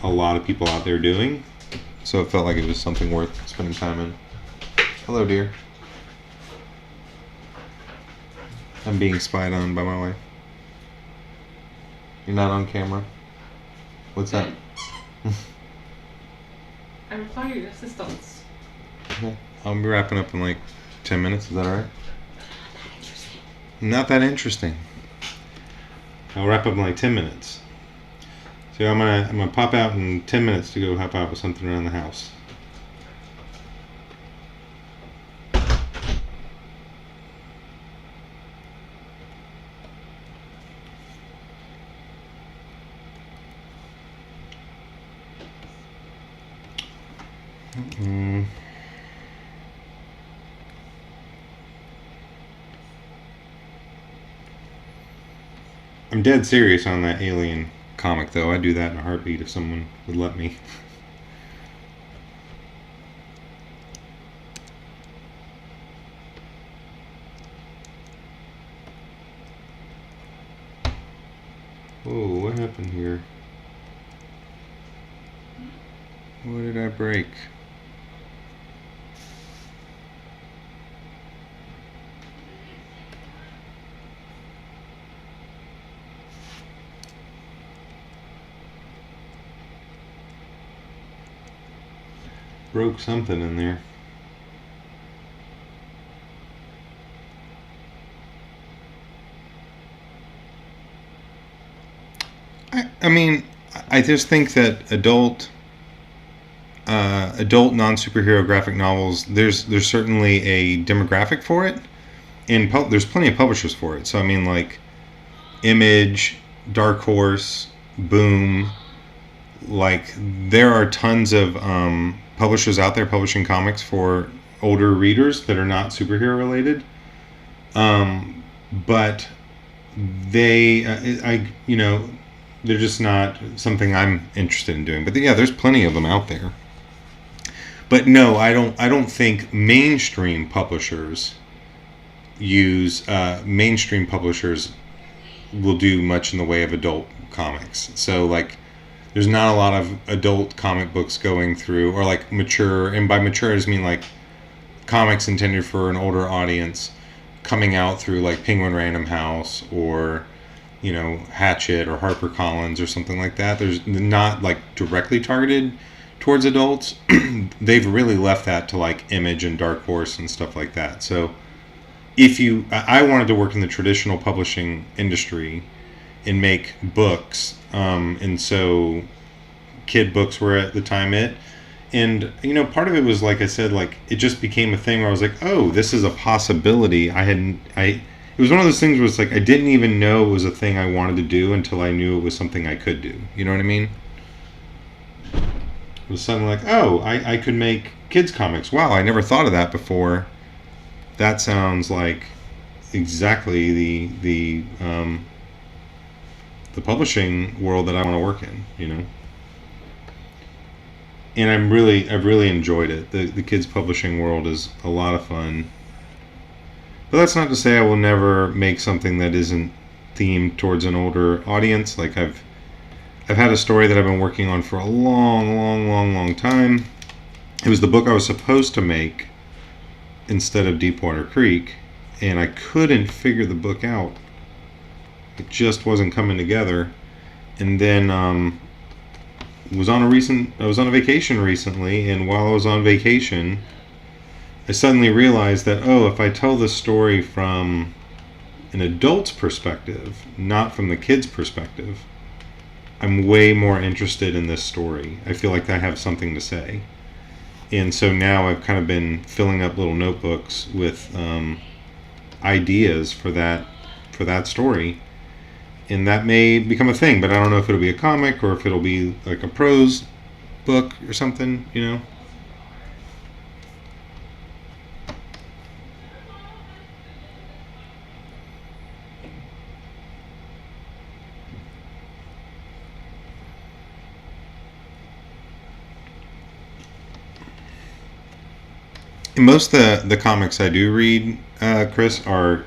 Speaker 1: a lot of people out there doing. So it felt like it was something worth spending time in. Hello, dear. I'm being spied on by my wife. You're not on camera? What's that?
Speaker 2: I require your assistance.
Speaker 1: Okay. I'll be wrapping up in like 10 minutes. Is that alright? Not that interesting. I'll wrap up in like 10 minutes. So I'm gonna pop out in 10 minutes to go help out with something around the house. I'm dead serious on that alien comic, though. I'd do that in a heartbeat if someone would let me. Whoa, what happened here? What did I break? Broke something in there. I mean, I just think that adult non-superhero graphic novels, there's certainly a demographic for it, and there's plenty of publishers for it. So I mean, like Image, Dark Horse, Boom, like there are tons of publishers out there publishing comics for older readers that are not superhero related. But they, they're just not something I'm interested in doing. But yeah, there's plenty of them out there. But no, I don't think mainstream publishers will do much in the way of adult comics. So like, there's not a lot of adult comic books going through, or like mature, and by mature I just mean like comics intended for an older audience coming out through like Penguin Random House or Hatchet or HarperCollins or something like that. There's not like directly targeted towards adults. They've really left that to like Image and Dark Horse and stuff like that. So I wanted to work in the traditional publishing industry and make books, and so kid books were at the time it. And part of it was, like I said, like it just became a thing where I was like, oh, this is a possibility. It was one of those things where it's like I didn't even know it was a thing I wanted to do until I knew it was something I could do. You know what I mean? It was suddenly like, oh, I could make kids comics. Wow, I never thought of that before. That sounds like exactly the publishing world that I want to work in. And I've really enjoyed it. The kids publishing world is a lot of fun. But that's not to say I will never make something that isn't themed towards an older audience. Like I've had a story that I've been working on for a long time. It was the book I was supposed to make instead of Deepwater Creek, and I couldn't figure the book out. It just wasn't coming together. And then I was on a vacation recently, and while I was on vacation, I suddenly realized that, if I tell this story from an adult's perspective, not from the kid's perspective, I'm way more interested in this story. I feel like I have something to say. And so now I've kind of been filling up little notebooks with ideas for that story. And that may become a thing, but I don't know if it'll be a comic or if it'll be like a prose book or something, And most of the comics I do read, Chris, are,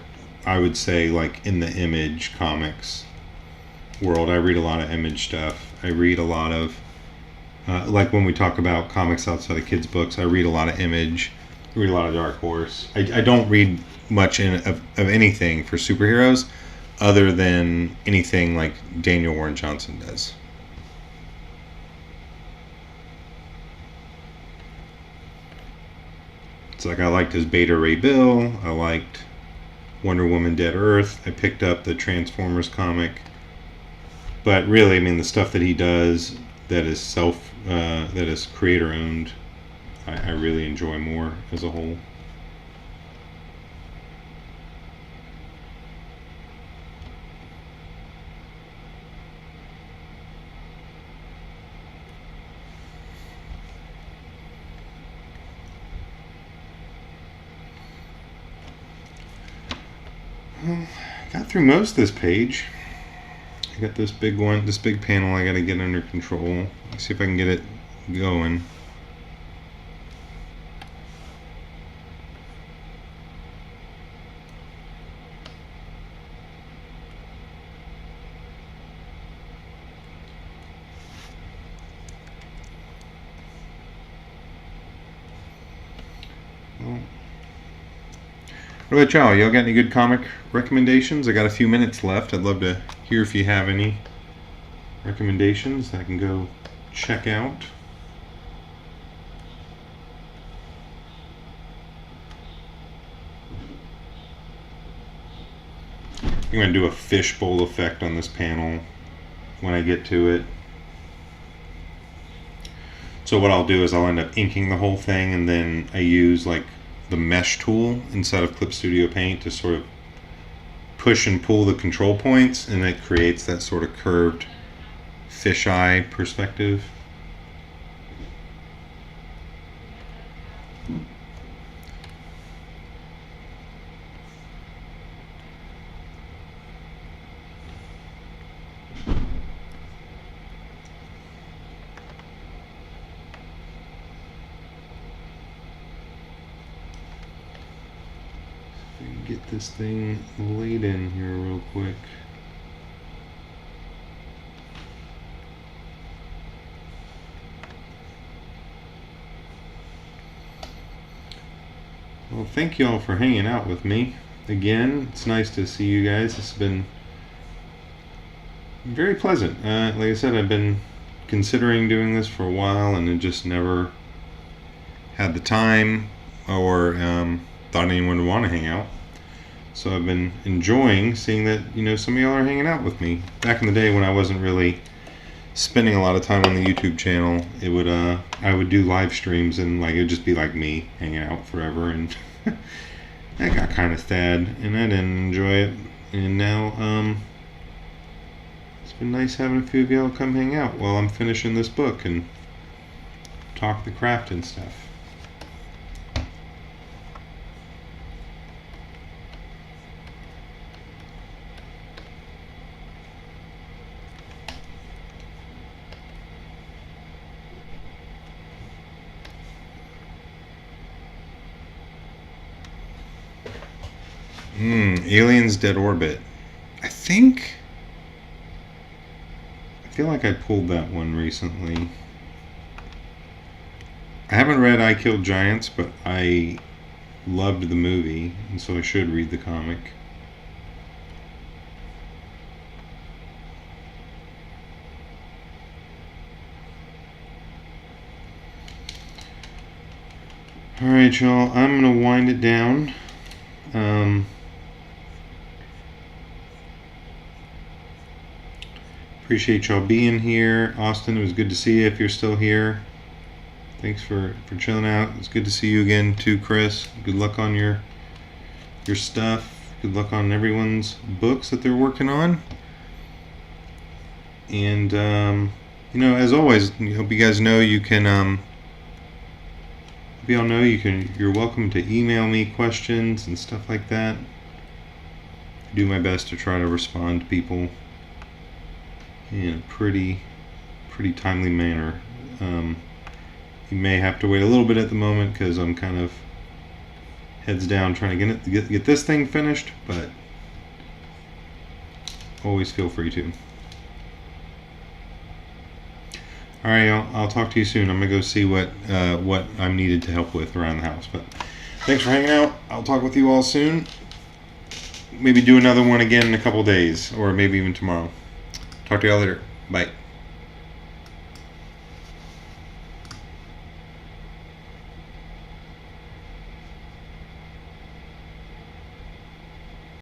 Speaker 1: I would say, like in the Image comics world. I read a lot of Image stuff. I read a lot of, like when we talk about comics outside of kids' books, I read a lot of Image. I read a lot of Dark Horse. I don't read much of anything for superheroes other than anything like Daniel Warren Johnson does. It's like I liked his Beta Ray Bill. I liked Wonder Woman Dead Earth. I picked up the Transformers comic. But really, I mean, the stuff that he does that is creator owned, I really enjoy more as a whole. Got through most of this page. I got this big one, this big panel I gotta get under control. Let's see if I can get it going. What about y'all? Y'all got any good comic recommendations? I got a few minutes left. I'd love to hear if you have any recommendations I can go check out. I'm going to do a fishbowl effect on this panel when I get to it. So what I'll do is I'll end up inking the whole thing, and then I use like the mesh tool inside of Clip Studio Paint to sort of push and pull the control points, and it creates that sort of curved fisheye perspective. Get this thing laid in here real quick. Well, thank you all for hanging out with me. Again, it's nice to see you guys. It's been very pleasant. Like I said, I've been considering doing this for a while, and it just never had the time or thought anyone would want to hang out. So I've been enjoying seeing that, you know, some of y'all are hanging out with me. Back in the day when I wasn't really spending a lot of time on the YouTube channel, it would I would do live streams, and like it would just be like me hanging out forever, and I got kind of sad and I didn't enjoy it. And now it's been nice having a few of y'all come hang out while I'm finishing this book and talk the craft and stuff. Aliens Dead Orbit. I feel like I pulled that one recently. I haven't read I Killed Giants, but I loved the movie, and so I should read the comic. Alright, y'all, I'm gonna wind it down. Appreciate y'all being here. Austin, it was good to see you if you're still here. Thanks for chilling out. It's good to see you again too, Chris. Good luck on your stuff. Good luck on everyone's books that they're working on. And you know, as always, I hope you guys know you can you're welcome to email me questions and stuff like that. I do my best to try to respond to people in a pretty timely manner. You may have to wait a little bit at the moment because I'm kind of heads down trying to get this thing finished, but always feel free to. Alright, I'll talk to you soon. I'm gonna go see what I'm needed to help with around the house. But thanks for hanging out. I'll talk with you all soon. Maybe do another one again in a couple days, or maybe even tomorrow. Talk to y'all later. Bye.